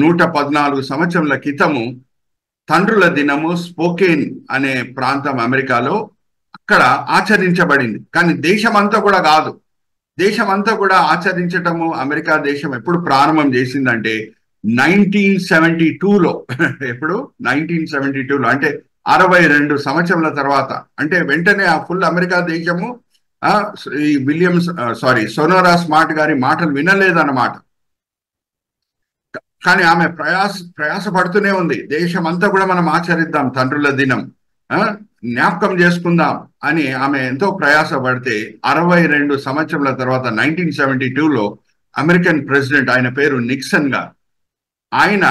A: 114 సంవత్సరాల క్రితము తండ్రుల దినము స్పోకేన్ అనే ప్రాంతం అమెరికాలో అక్కడ ఆచరించబడింది. కానీ దేశమంతా కూడా కాదు, దేశమంతా కూడా ఆచరించటము అమెరికా దేశం ఎప్పుడు ప్రారంభం చేసిందంటే 1972లో. ఎప్పుడు? 1972లో, అంటే 62 సంవత్సరాల తర్వాత. అంటే వెంటనే ఆ ఫుల్ అమెరికా దేశము ఈ సోనోరా స్మార్ట్ గారి మాటలు వినలేదన్నమాట. కానీ ఆమె ప్రయాసపడుతూనే ఉంది, దేశమంతా కూడా మనం ఆచరిద్దాం తండ్రుల దినం, జ్ఞాపకం చేసుకుందాం అని ఆమె ఎంతో ప్రయాసపడితే 62 సంవత్సరాల తర్వాత 1972లో అమెరికన్ ప్రెసిడెంట్, ఆయన పేరు నిక్సన్ గారు, ఆయన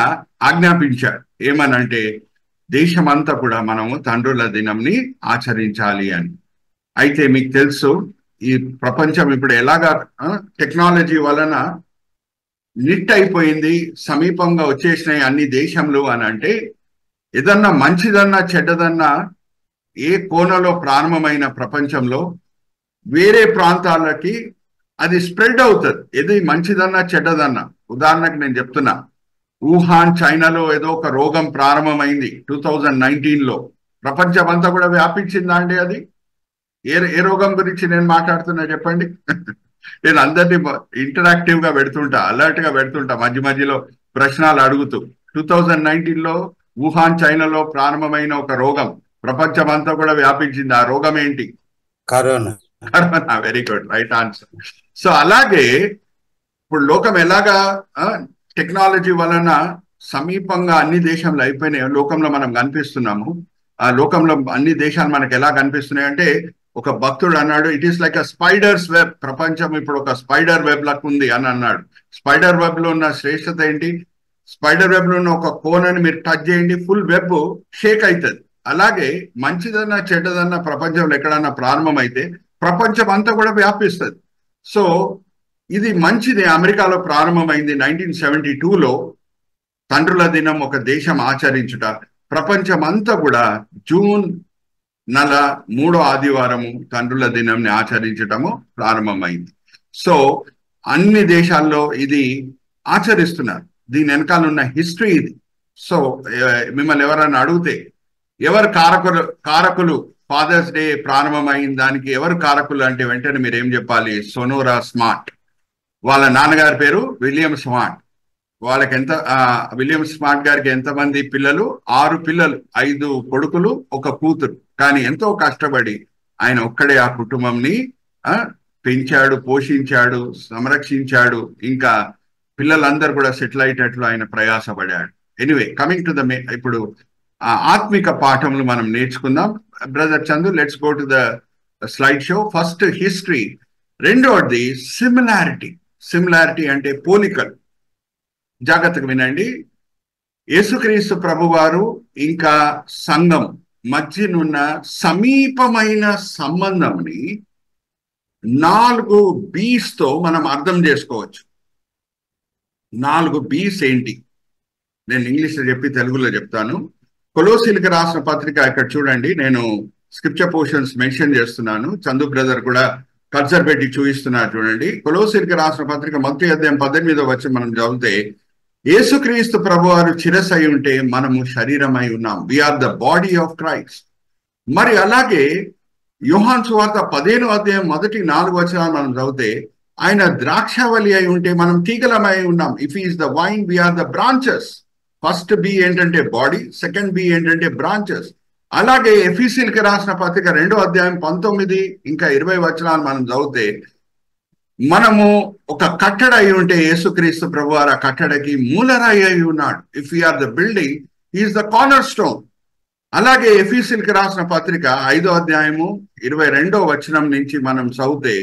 A: ఆజ్ఞాపించాడు ఏమనంటే దేశమంతా కూడా మనము తండ్రుల దినంని ఆచరించాలి అని. అయితే మీకు తెలుసు ఈ ప్రపంచం ఇప్పుడు ఎలాగా టెక్నాలజీ వలన నిట్ అయిపోయింది, సమీపంగా వచ్చేసినాయి అన్ని దేశంలో అని అంటే, ఏదన్నా మంచిదన్నా చెడ్డదన్నా ఏ కోణలో ప్రారంభమైన ప్రపంచంలో వేరే ప్రాంతాలకి అది స్ప్రెడ్ అవుతుంది, ఏది మంచిదన్నా చెడ్డదన్నా. ఉదాహరణకు నేను చెప్తున్నా, వుహాన్ చైనాలో ఏదో ఒక రోగం ప్రారంభమైంది 2019లో, ప్రపంచం అంతా కూడా వ్యాపించిందా అండి? అది ఏ రోగం గురించి నేను మాట్లాడుతున్నా చెప్పండి? నేను అందరినీ ఇంటరాక్టివ్ గా పెడుతుంటా, అలర్ట్ గా పెడుతుంటా, మధ్య మధ్యలో ప్రశ్నలు అడుగుతూ. 2019లో వుహాన్ చైనాలో ప్రారంభమైన ఒక రోగం ప్రపంచం అంతా కూడా వ్యాపించింది. ఆ రోగం ఏంటి?
B: Corona.
A: Very good, right answer. So అలాగే ఇప్పుడు లోకం ఎలాగా టెక్నాలజీ వలన సమీపంగా అన్ని దేశాలు అయిపోయినాయి, లోకంలో మనం కనిపిస్తున్నాము. ఆ లోకంలో అన్ని దేశాలు మనకు ఎలా కనిపిస్తున్నాయి అంటే, ఒక భక్తుడు అన్నాడు, it is like a spiders web, ప్రపంచం ఇప్పుడు ఒక స్పైడర్ వెబ్ లకు ఉంది అని అన్నాడు. స్పైడర్ వెబ్ లో ఉన్న శ్రేష్టత ఏంటి? స్పైడర్ వెబ్ లో ఉన్న ఒక కోనని మీరు టచ్ చేయండి, ఫుల్ వెబ్ షేక్ అవుతుంది. అలాగే మంచిదన్నా చెడ్డదన్నా ప్రపంచంలో ఎక్కడన్నా ప్రారంభమైతే ప్రపంచం అంతా కూడా వ్యాపిస్తుంది. సో ఇది మంచిది. అమెరికాలో ప్రారంభమైంది 1972లో తండ్రుల దినం, ఒక దేశం ఆచరించుట. ప్రపంచం అంతా కూడా జూన్ నెల 3వ ఆదివారము తండ్రుల దినంని ఆచరించటము ప్రారంభమైంది. సో అన్ని దేశాల్లో ఇది ఆచరిస్తున్నారు. దీని వెనకాల ఉన్న హిస్టరీ ఇది. సో మిమ్మల్ని ఎవరైనా అడిగితే ఎవరు కారకులు ఫాదర్స్ డే ప్రారంభమైన దానికి ఎవరు కారకులు అంటే వెంటనే మీరు ఏం చెప్పాలి? Sonora smart. వాళ్ళ నాన్నగారి పేరు విలియం స్మార్ట్. వాళ్ళకి విలియం స్మార్ట్ గారికి ఎంతమంది పిల్లలు? 6 పిల్లలు, 5 కొడుకులు, 1 కూతురు. కానీ ఎంతో కష్టపడి ఆయన ఒక్కడే ఆ కుటుంబంని పెంచాడు, పోషించాడు, సంరక్షించాడు. ఇంకా పిల్లలందరూ కూడా సెటిల్ అయ్యేటట్లు ఆయన ప్రయాసపడాడు. ఎనీవే, కమింగ్ టు ద ఇప్పుడు ఆత్మిక పాఠములు మనం నేర్చుకుందాం. Brother Chandu, let's go to the slide show. First history, రెండవది సిమిలారిటీ అంటే పోలికలు. జాగ్రత్తగా వినండి. యేసుక్రీస్తు ప్రభువారు ఇంకా సంఘం మధ్యనున్న సమీపమైన సంబంధంని 4 B's తో మనం అర్థం చేసుకోవచ్చు. 4 B's ఏంటి? నేను ఇంగ్లీష్లో చెప్పి తెలుగులో చెప్తాను. కొలోసీలకు రాసిన పత్రిక, ఇక్కడ చూడండి, నేను స్క్రిప్చర్ పోర్షన్స్ మెన్షన్ చేస్తున్నాను. చందు బ్రదర్ కూడా కర్సర్ పెట్టి చూపిస్తున్నారు చూడండి. కొలోసీలకు రాసిన పత్రిక 1వ అధ్యాయం 18వ వచనం మనం చదివితే, యేసుక్రీస్తు ప్రభువారు శిరస్సు ఉంటే మనము శరీరమై ఉన్నాం. We are the body of Christ. మరి అలాగే యోహాను సువార్త 15వ అధ్యాయం 1-4 వచనాలు మనం చదివితే, ఆయన ద్రాక్షవల్లి అయి ఉంటే మనం తీగలమై ఉన్నాం. If is the vine, we are the branches. First B ఏంటంటే బాడీ, సెకండ్ బి ఏంటంటే బ్రాంచెస్. అలాగే ఎఫీసీయులకు రాసిన పత్రిక 2వ అధ్యాయం 19 ఇంకా 20 వచనాలు మనం చదివితే, మనము ఒక కట్టడ అయి ఉంటే యేసుక్రీస్తు ప్రభువారు ఆ కట్టడకి మూలరాయి అయి ఉన్నాడు. If are the building, is the corner stone. అలాగే ఎఫీసీయులకు రాసిన పత్రిక 5వ అధ్యాయము 22వ వచనం నుంచి మనం చదివితే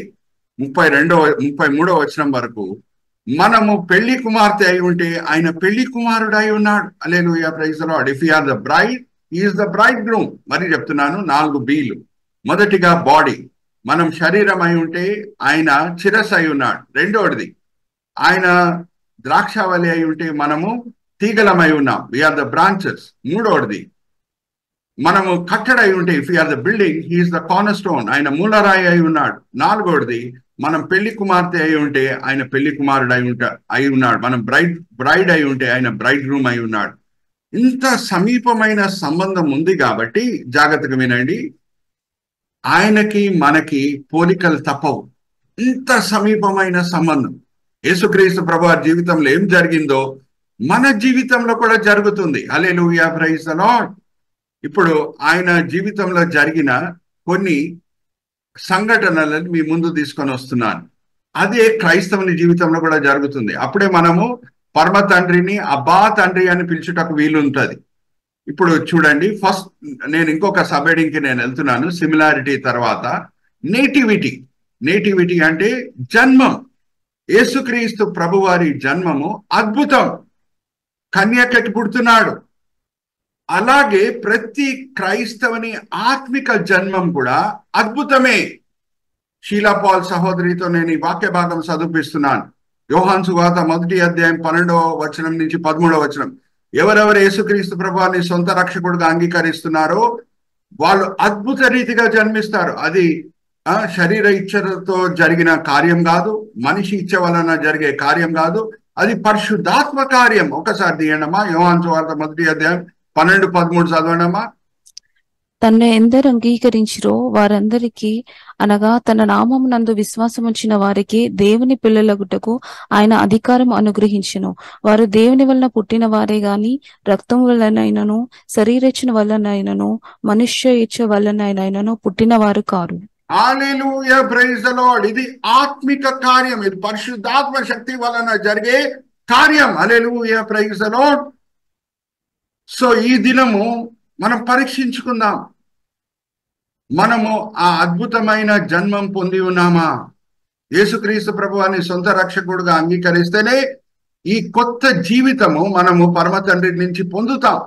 A: 33వ వచనం వరకు, మనము పెళ్లి కుమార్తె అయి ఉంటే ఆయన పెళ్లి కుమారుడు అయి ఉన్నాడు. Hallelujah, praise the Lord. If you are the bride, he is the bridegroom. మరి చెప్తున్నాను, 4 Bలు. మొదటిగా బాడీ, మనం శరీరం అయి ఉంటే ఆయన శిరస్సు అయి ఉన్నాడు. రెండోది, ఆయన ద్రాక్షావళి అయి ఉంటే మనము తీగలమై ఉన్నాం, వీఆర్ ద బ్రాంచెస్. మూడోది, మనము కట్టడ అయి ఉంటే if are the building, he is the corner stone, ఆయన మూలరాయి అయి ఉన్నాడు. నాలుగోది, మనం పెళ్లి కుమార్తె అయి ఉంటే ఆయన పెళ్లి కుమారుడు అయి ఉన్నాడు. మనం బ్రైడ్ అయి ఉంటే ఆయన బ్రైడ్ రూమ్ అయి ఉన్నాడు. ఇంత సమీపమైన సంబంధం ఉంది కాబట్టి జాగ్రత్తగా వినండి, ఆయనకి మనకి పోలికలు తప్పవు. ఇంత సమీపమైన సంబంధం. యేసుక్రీస్తు ప్రభువారి జీవితంలో ఏం జరిగిందో మన జీవితంలో కూడా జరుగుతుంది. హల్లెలూయా, ప్రైజ్ ది లార్డ్. ఇప్పుడు ఆయన జీవితంలో జరిగిన కొన్ని సంఘటనలను మీ ముందు తీసుకొని వస్తున్నాను. అదే క్రైస్తవుని జీవితంలో కూడా జరుగుతుంది. అప్పుడే మనము పరమ తండ్రిని అబ్బా తండ్రి అని పిలుచుటకు వీలుంటది. ఇప్పుడు చూడండి, ఫస్ట్ నేను ఇంకొక సబ్ హెడింగ్కి నేను వెళ్తున్నాను. సిమిలారిటీ తర్వాత నేటివిటీ అంటే జన్మం. యేసుక్రీస్తు ప్రభువారి జన్మము అద్భుతం. కన్యకకి పుడుతున్నాడు. అలాగే ప్రతి క్రైస్తవుని ఆత్మిక జన్మం కూడా అద్భుతమే. షీలా పాల్ సహోదరితో నేను ఈ వాక్య భాగం చదివిస్తున్నాను. యోహాను సువార్త 1వ అధ్యాయం 12వ వచనం నుంచి 13వ వచనం. ఎవరెవరు యేసుక్రీస్తు ప్రభువారిని సొంత రక్షకుడుగా అంగీకరిస్తున్నారో వాళ్ళు అద్భుత రీతిగా జన్మిస్తారు. అది శరీర ఇచ్చతో జరిగిన కార్యం కాదు, మనిషి ఇచ్చ వలన జరిగే కార్యం కాదు, అది పరిశుద్ధాత్మ కార్యం. ఒకసారి తీయండమ్మా, యోహాను సువార్త 1వ అధ్యాయం 12-13 చదవండమ్మా.
D: తన్ను ఎందరు అంగీకరించిరో వారందరికీ, అనగా తన నామమునందు విశ్వాసం ఉంచిన వారికి దేవుని పిల్లలగుటకు ఆయన అధికారం అనుగ్రహించును. వారు దేవుని వలన పుట్టిన వారే గాని రక్తం వలనైనను శరీరేచ్ఛ వలనైనను మనుష్య ఇచ్ఛ వలనైనను పుట్టిన వారు కారు.
A: Hallelujah, praise the Lord. ఇది ఆత్మిక కార్యం, ఇది పరిశుద్ధాత్మ శక్తి వలన జరిగే కార్యం. Hallelujah, praise the Lord. So ఈ దినము మనం పరీక్షించుకుందాం, మనము ఆ అద్భుతమైన జన్మం పొంది ఉన్నామా? యేసుక్రీస్తు ప్రభువారిని సొంత రక్షకుడుగా అంగీకరిస్తేనే ఈ కొత్త జీవితము మనము పరమ తండ్రి నుంచి పొందుతాం.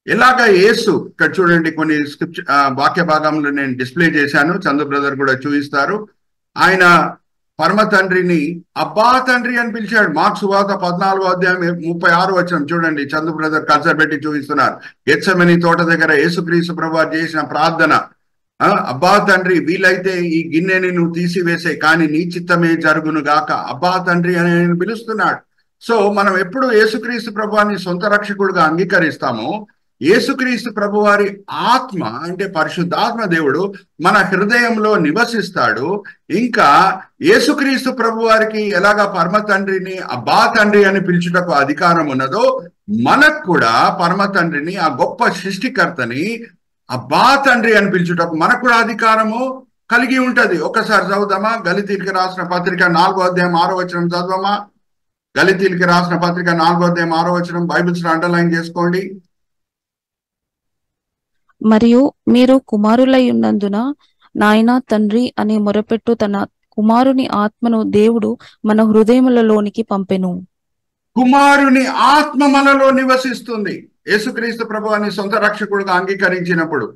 A: ఎలాగా యేసు, ఇక్కడ చూడండి కొన్ని వాక్య భాగంలో నేను డిస్ప్లే చేశాను, చందు బ్రదర్ కూడా చూపిస్తారు. ఆయన పరమ తండ్రిని అబ్బా తండ్రి అని పిలిచాడు. మార్కు సువార్త 14వ అధ్యాయం 36వ వచనం చూడండి, చందు బ్రదర్ కల్చర్ పెట్టి చూపిస్తున్నారు. గెత్సెమనీ తోట దగ్గర యేసుక్రీస్తు ప్రభువారు చేసిన ప్రార్థన, అబ్బా తండ్రి, వీలైతే ఈ గిన్నెని నువ్వు తీసివేసే, కానీ నీ చిత్తమే జరుగును గాక, అబ్బా తండ్రి అని ఆయన పిలుస్తున్నాడు. సో మనం ఎప్పుడు యేసుక్రీస్తు ప్రభువారిని సొంత రక్షకుడుగా అంగీకరిస్తామో, యేసుక్రీస్తు ప్రభువారి ఆత్మ అంటే పరిశుద్ధాత్మ దేవుడు మన హృదయంలో నివసిస్తాడు. ఇంకా యేసుక్రీస్తు ప్రభువారికి ఎలాగా పరమ తండ్రిని అబ్బా తండ్రి అని పిలుచుటకు అధికారం ఉన్నదో, మనకు కూడా పరమ తండ్రిని, ఆ గొప్ప సృష్టికర్తని అబ్బా తండ్రి అని పిలుచుటకు మనకు కూడా అధికారము కలిగి ఉంటది. ఒకసారి చదువుదామా, గలితీయులకు రాసిన పత్రిక 4వ అధ్యాయం 6వ వచనం చదవమా. గలితీయులకు రాసిన పత్రిక 4వ అధ్యాయం 6వ వచనం బైబిల్స్ అండర్లైన్ చేసుకోండి.
D: మరియు మీరు కుమారులై ఉన్నందున నాయనా తండ్రి అని మొరపెట్టు తన కుమారుని ఆత్మను దేవుడు మన హృదయములలోనికి పంపెను.
A: కుమారుని ఆత్మ మనలో నివసిస్తుంది. యేసుక్రీస్తు ప్రభువారిని సొంత రక్షకుడుగా అంగీకరించినప్పుడు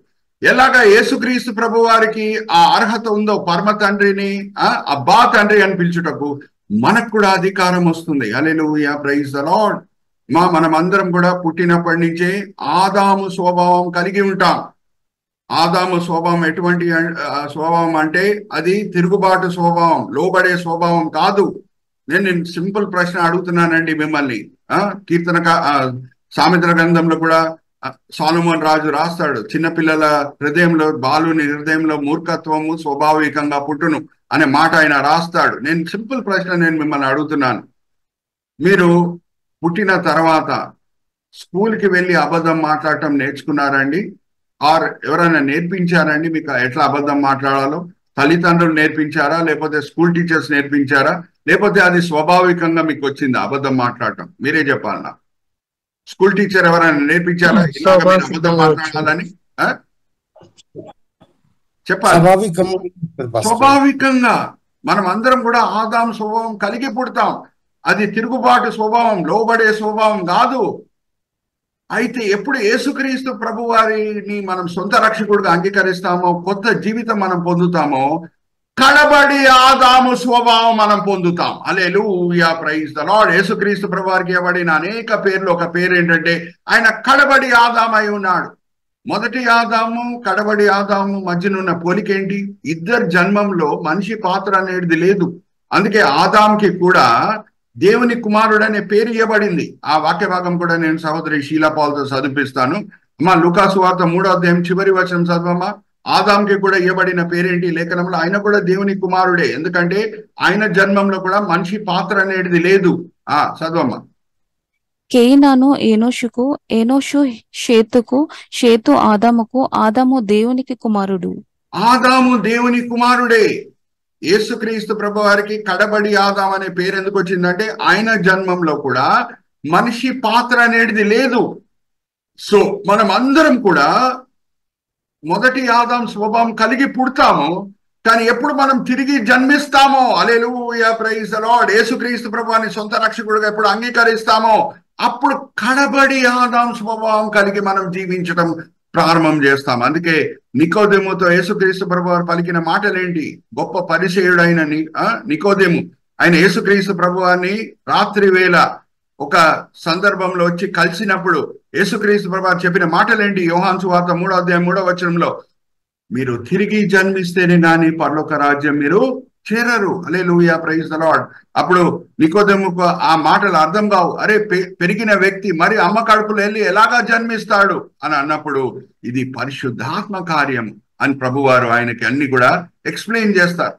A: ఎలాగా యేసుక్రీస్తు ప్రభువారికి ఆ అర్హత ఉందో పరమ తండ్రిని అబ్బా తండ్రి అని పిలుచుటకు మనకు కూడా అధికారం వస్తుంది. హల్లెలూయా, ప్రైజ్ ది లార్డ్. మనం అందరం కూడా పుట్టినప్పటి నుంచే ఆదాము స్వభావం కలిగి ఉంటాం. ఆదాము స్వభావం ఎటువంటి స్వభావం అంటే అది తిరుగుబాటు స్వభావం, లోబడే స్వభావం కాదు. నేను సింపుల్ ప్రశ్న అడుగుతున్నానండి మిమ్మల్ని. సామెతల గ్రంథంలో కూడా సొలొమోను రాజు రాస్తాడు, చిన్నపిల్లల హృదయంలో, బాలుని హృదయంలో మూర్ఖత్వము స్వాభావికంగా పుట్టును అనే మాట ఆయన రాస్తాడు. నేను సింపుల్ ప్రశ్న నేను మిమ్మల్ని అడుగుతున్నాను, మీరు పుట్టిన తర్వాత స్కూల్కి వెళ్ళి అబద్ధం మాట్లాడటం నేర్చుకున్నారండి? ఆర్ ఎవరైనా నేర్పించారండి మీకు ఎట్లా అబద్ధం మాట్లాడాలో? తల్లిదండ్రులు నేర్పించారా, లేకపోతే స్కూల్ టీచర్స్ నేర్పించారా, లేకపోతే అది స్వాభావికంగా మీకు వచ్చిందా అబద్ధం మాట్లాడటం? మీరే చెప్పాలి నాకు. స్కూల్ టీచర్ ఎవరైనా నేర్పించారా ఇలాగ మీరు అబద్ధం మాట్లాడాలని? చెప్పాలి. స్వాభావికంగా మనం అందరం కూడా ఆదాం స్వభావం కలిగి పుడతాం. అది తిరుగుబాటు స్వభావం, లోబడే స్వభావం కాదు. అయితే ఎప్పుడు యేసుక్రీస్తు ప్రభు వారిని మనం సొంత రక్షకుడిగా అంగీకరిస్తామో, కొత్త జీవితం మనం పొందుతామో, కడబడి ఆదాము స్వభావం మనం పొందుతాం. హల్లెలూయా, ప్రైజ్ ద లార్డ్. యేసుక్రీస్తు ప్రభు వారికి ఇవ్వబడిన అనేక పేర్లు ఒక పేరు ఏంటంటే ఆయన కడబడి ఆదాము అయి ఉన్నాడు. మొదటి ఆదాము కడబడి ఆదాము మధ్యనున్న పోలికేంటి? ఇద్దరు జన్మంలో మనిషి పాత్ర అనేది లేదు. అందుకే ఆదాంకి కూడా దేవుని కుమారుడు అనే పేరు ఇవ్వబడింది. ఆ వాక్య భాగం కూడా నేను సహోదరి షీలా పాల్తో చదివిస్తాను. అమ్మా, లూకాసు వార్త 3వ అధ్యాయం చివరి వచనం చదవమ్మా. ఆదాంకి కూడా ఇవ్వబడిన పేరేంటి లేఖనంలో? ఆయన కూడా దేవుని కుమారుడే. ఎందుకంటే ఆయన జన్మంలో కూడా మనిషి పాత్ర అనేది లేదు. చదవమ్మా.
D: కేయినాను ఏనోషుకు, ఏనోషు షేతుకు, షేతు ఆదాముకు, ఆదాము దేవునికి కుమారుడు.
A: ఆదాము దేవుని కుమారుడే. యేసుక్రీస్తు ప్రభు వారికి కడబడి ఆదాం అనే పేరు ఎందుకు వచ్చిందంటే ఆయన జన్మంలో కూడా మనిషి పాత్ర అనేది లేదు. సో మనం అందరం కూడా మొదటి ఆదాం స్వభావం కలిగి పుడతాము. కానీ ఎప్పుడు మనం తిరిగి జన్మిస్తామో, హల్లెలూయా, ప్రైజ్ ద లార్డ్, యేసుక్రీస్తు ప్రభువాని సొంత రక్షకుడిగా ఎప్పుడు అంగీకరిస్తామో అప్పుడు కడబడి ఆదాం స్వభావం కలిగి మనం జీవించడం ప్రారంభం చేస్తాం. అందుకే నికోదేముతో యేసుక్రీస్తు ప్రభువారు పలికిన మాటలేంటి? గొప్ప పరిచయుడైన నికోదేము ఆయన యేసుక్రీస్తు ప్రభువాన్ని రాత్రి వేళ ఒక సందర్భంలో వచ్చి కలిసినప్పుడు యేసుక్రీస్తు ప్రభువారు చెప్పిన మాటలేంటి? యోహాను సువార్త 3వ అధ్యాయం 3వ వచనంలో, మీరు తిరిగి జన్మిస్తేనే నాని పరలోక రాజ్యం మీరు చేరరు. హల్లెలూయా, ప్రైజ్ ద లార్డ్. అప్పుడు నికోదేముకు ఆ మాటలు అర్థం కావు. అరే, పెరిగిన వ్యక్తి మరి అమ్మ కడుపులో వెళ్ళి ఎలాగా జన్మిస్తాడు అని అన్నప్పుడు ఇది పరిశుద్ధాత్మ కార్యం అని ప్రభువారు ఆయనకి అన్ని కూడా ఎక్స్ప్లెయిన్ చేస్తారు.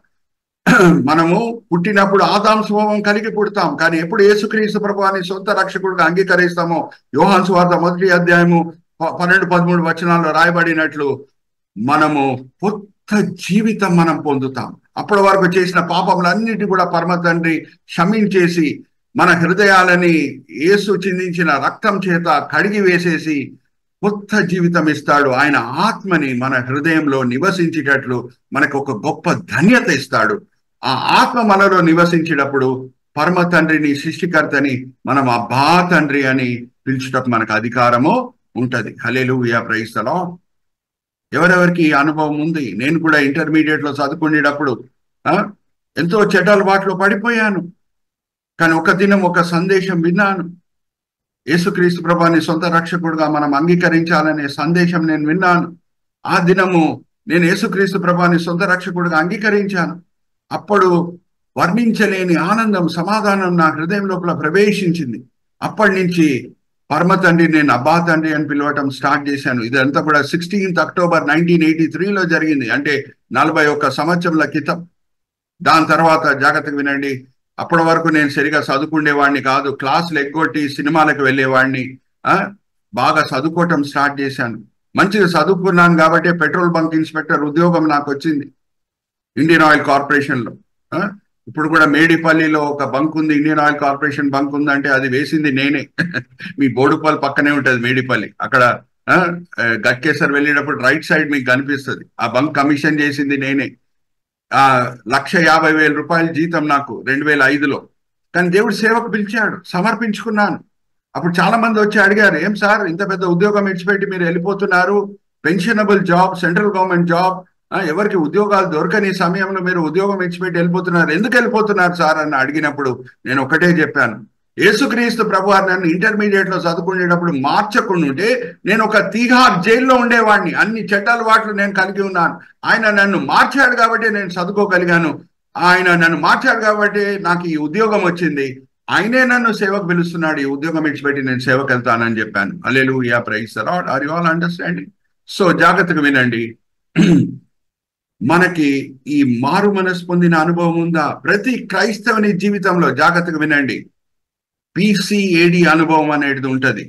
A: మనము పుట్టినప్పుడు ఆదాం స్వభావం కలిగి పుడతాం. కానీ ఎప్పుడు యేసుక్రీస్తు ప్రభువాని సొంత రక్షకుడిగా అంగీకరిస్తామో, యోహాను సువార్త 1వ అధ్యాయము 12-13 వచనాల్లో రాయబడినట్లు మనము కొత్త జీవితం మనం పొందుతాం. అప్పటి వరకు చేసిన పాపములన్నిటి కూడా పరమ తండ్రి క్షమించేసి మన హృదయాలని యేసు చిందించిన రక్తం చేత కడిగి వేసేసి కొత్త జీవితం ఇస్తాడు. ఆయన ఆత్మని మన హృదయంలో నివసించేటట్లు మనకు ఒక గొప్ప ధన్యత ఇస్తాడు. ఆ ఆత్మ మనలో నివసించేటప్పుడు పరమ తండ్రిని, సృష్టికర్తని మనం అబ్బా తండ్రి అని పిలుచుటకు మనకు అధికారము ఉంటది. హల్లెలూయా, ప్రైజ్ ద లార్డ్. ఎవరెవరికి అనుభవం ఉంది? నేను కూడా ఇంటర్మీడియట్ లో చదువుకునేటప్పుడు ఎంతో చెడ్డ అలవాట్లో పడిపోయాను. కానీ ఒక దినం ఒక సందేశం విన్నాను. యేసుక్రీస్తు ప్రభువాని సొంత రక్షకుడుగా మనం అంగీకరించాలనే సందేశం నేను విన్నాను. ఆ దినము నేను యేసుక్రీస్తు ప్రభువాని సొంత రక్షకుడుగా అంగీకరించాను. అప్పుడు వర్ణించలేని ఆనందం, సమాధానం నా హృదయం లోపల ప్రవేశించింది. అప్పటి నుంచి పరమ తండ్రి నేను అబ్బా తండ్రి అని పిలవటం స్టార్ట్ చేశాను. ఇదంతా కూడా 16th అక్టోబర్ 1983లో జరిగింది. అంటే 41 సంవత్సరాల క్రితం. దాని తర్వాత జాగ్రత్తగా వినండి, అప్పటి వరకు నేను సరిగా చదువుకునేవాడిని కాదు. క్లాసులు ఎగ్గొట్టి సినిమాలకు వెళ్ళేవాడిని. బాగా చదువుకోవటం స్టార్ట్ చేశాను. మంచిగా చదువుకున్నాను కాబట్టి పెట్రోల్ బంక్ ఇన్స్పెక్టర్ ఉద్యోగం నాకు వచ్చింది ఇండియన్ ఆయిల్ కార్పొరేషన్ లో. ఇప్పుడు కూడా మేడిపల్లిలో ఒక బంక్ ఉంది, ఇండియన్ ఆయిల్ కార్పొరేషన్ బంక్ ఉందంటే అది వేసింది నేనే. మీ బోడుపల్లి పక్కనే ఉంటది మేడిపల్లి. అక్కడ గట్కేసర్ వెళ్ళేటప్పుడు రైట్ సైడ్ మీకు కనిపిస్తుంది. ఆ బంక్ కమిషన్ చేసింది నేనే. 1,50,000 రూపాయల జీతం నాకు 2005లో. కానీ దేవుడు సేవకు పిలిచాడు, సమర్పించుకున్నాను. అప్పుడు చాలా మంది వచ్చి అడిగారు, ఏం సార్ ఇంత పెద్ద ఉద్యోగం ఇచ్చిపెట్టి మీరు వెళ్ళిపోతున్నారు? Pensionable job, central government job, ఎవరికి ఉద్యోగాలు దొరకని సమయంలో మీరు ఉద్యోగం ఇచ్చిపెట్టి వెళ్ళిపోతున్నారు, ఎందుకు వెళ్ళిపోతున్నారు సార్ అని అడిగినప్పుడు నేను ఒకటే చెప్పాను, యేసుక్రీస్తు ప్రభువారు నన్ను ఇంటర్మీడియట్ లో చదువుకునేటప్పుడు మార్చకుండా ఉంటే నేను ఒక తీహార్ జైల్లో ఉండేవాడిని. అన్ని చెడ్డ అలవాట్లు నేను కలిగి ఉన్నాను. ఆయన నన్ను మార్చాడు కాబట్టి నేను చదువుకోగలిగాను. ఆయన నన్ను మార్చాడు కాబట్టి నాకు ఈ ఉద్యోగం వచ్చింది. ఆయనే నన్ను సేవకు పిలుస్తున్నాడు. ఈ ఉద్యోగం ఇచ్చిపెట్టి నేను సేవకు వెళ్తానని చెప్పాను. Hallelujah, praise the Lord. Are you all understanding? So జాగ్రత్తగా వినండి. మనకి ఈ మారు మనసు పొందిన అనుభవం ఉందా? ప్రతి క్రైస్తవుని జీవితంలో జాగ్రత్తగా వినండి, PCAD అనుభవం అనేది ఉంటది.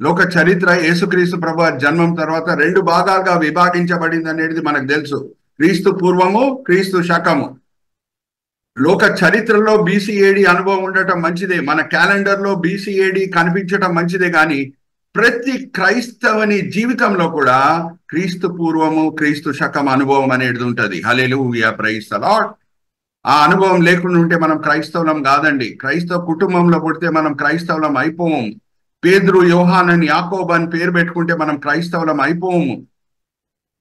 A: లోక చరిత్ర యేసుక్రీస్తు ప్రభువారి జన్మం తర్వాత 2 భాగాలుగా విభాగించబడింది అనేది మనకు తెలుసు. క్రీస్తు పూర్వము, క్రీస్తు శకము. లోక చరిత్రలో బీసీఏడి అనుభవం ఉండటం మంచిదే, మన క్యాలెండర్లో బీసీఏడి కనిపించటం మంచిదే, కానీ ప్రతి క్రైస్తవుని జీవితంలో కూడా క్రీస్తు పూర్వము, క్రీస్తు శకం అనుభవం అనేది ఉంటుంది. హల్లెలూయా, ప్రైజ్ ది లార్డ్. ఆ అనుభవం లేకుండా ఉంటే మనం క్రైస్తవులం కాదండి. క్రైస్తవ కుటుంబంలో పుడితే మనం క్రైస్తవులం అయిపోము. పేతురు, యోహానని, యాకోబు అని పేరు పెట్టుకుంటే మనం క్రైస్తవులం అయిపోము.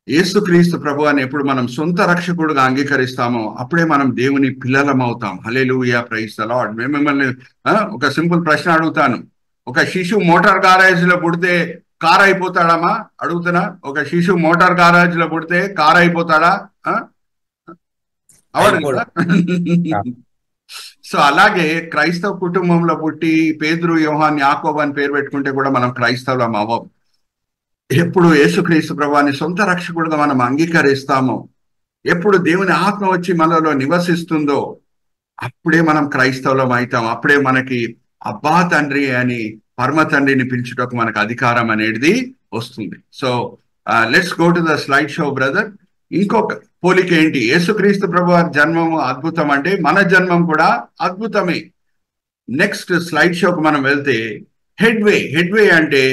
A: యేసుక్రీస్తు ప్రభు అని ఎప్పుడు మనం సొంత రక్షకుడుగా అంగీకరిస్తామో అప్పుడే మనం దేవుని పిల్లలం అవుతాం. హల్లెలూయా, ప్రైజ్ ది లార్డ్. మేము మిమ్మల్ని ఒక సింపుల్ ప్రశ్న అడుగుతాను. ఒక శిశువు మోటార్ గ్యారేజ్ లో పుడితే కార్ అయిపోతాడమ్మా? అడుగుతున్నా. ఒక శిశువు మోటార్ గ్యారేజ్ లో పుడితే కార్ అయిపోతాడా? అవడు కదా. సో అలాగే క్రైస్తవ కుటుంబంలో పుట్టి పేతురు, యోహాన్, యాకోబు అని పేరు పెట్టుకుంటే కూడా మనం క్రైస్తవులం అవ్వం. ఎప్పుడు యేసుక్రీస్తు ప్రభువాని సొంత రక్షకుడుగా మనం అంగీకరిస్తామో, ఎప్పుడు దేవుని ఆత్మ వచ్చి మనలో నివసిస్తుందో అప్పుడే మనం క్రైస్తవులం అవుతాం. అప్పుడే మనకి అబ్బా తండ్రి అని పరమ తండ్రిని పిలుచుటకు మనకు అధికారం అనేది వస్తుంది. So let's go to the slide show brother. ఇంకొక పోలిక ఏంటి? యేసుక్రీస్తు ప్రభువారి జన్మము అద్భుతం అంటే మన జన్మం కూడా అద్భుతమే. నెక్స్ట్ స్లైడ్ షోకు మనం వెళ్తే హెడ్వే అంటే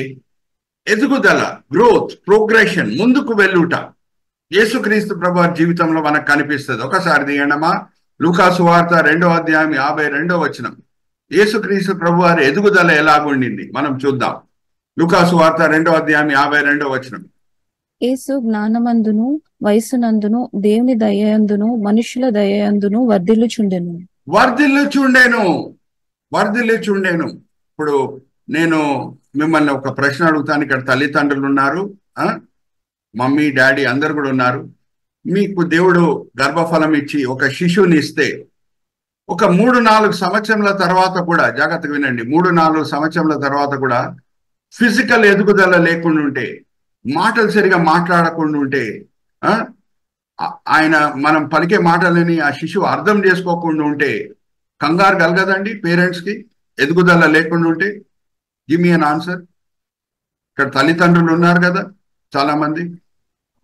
A: ఎదుగుదల, గ్రోత్, ప్రోగ్రెషన్, ముందుకు వెళ్ళుట యేసుక్రీస్తు ప్రభువారి జీవితంలో మనకు కనిపిస్తుంది. ఒకసారి తీయండమ్మా, లూకా సువార్త 2వ అధ్యాయం 52వ వచనం. యేసుక్రీస్తు ప్రభువారి ఎదుగుదల ఎలాగుండింది మనం చూద్దాం. లూకా సువార్త 2వ అధ్యాయం 52వ వచనం.
D: యేసు జ్ఞానమందును వయసునందును దేవుని దయయందును మనుషుల దయయందును వర్ధిల్లుచుండెను. ఇప్పుడు నేను మిమ్మల్ని ఒక ప్రశ్న అడుగుతాను. ఇక్కడ తల్లిదండ్రులు ఉన్నారు, మమ్మీ డాడీ అందరు కూడా ఉన్నారు. మీకు దేవుడు గర్భఫలం ఇచ్చి ఒక శిశువుని ఇస్తే ఒక 3-4 సంవత్సరాల తర్వాత కూడా, జాగ్రత్తగా వినండి, 3-4 సంవత్సరాల తర్వాత కూడా ఫిజికల్ ఎదుగుదల లేకుండా ఉంటే, మాటలు సరిగా మాట్లాడకుండా ఉంటే, మనం పలికే మాటలని ఆ శిశువు అర్థం చేసుకోకుండా ఉంటే కంగారు కలగదండి పేరెంట్స్ కి? ఎదుగుదల లేకుండా ఉంటే గివ్ మీ అన్ ఆన్సర్. ఇక్కడ తల్లిదండ్రులు ఉన్నారు కదా చాలా మంది.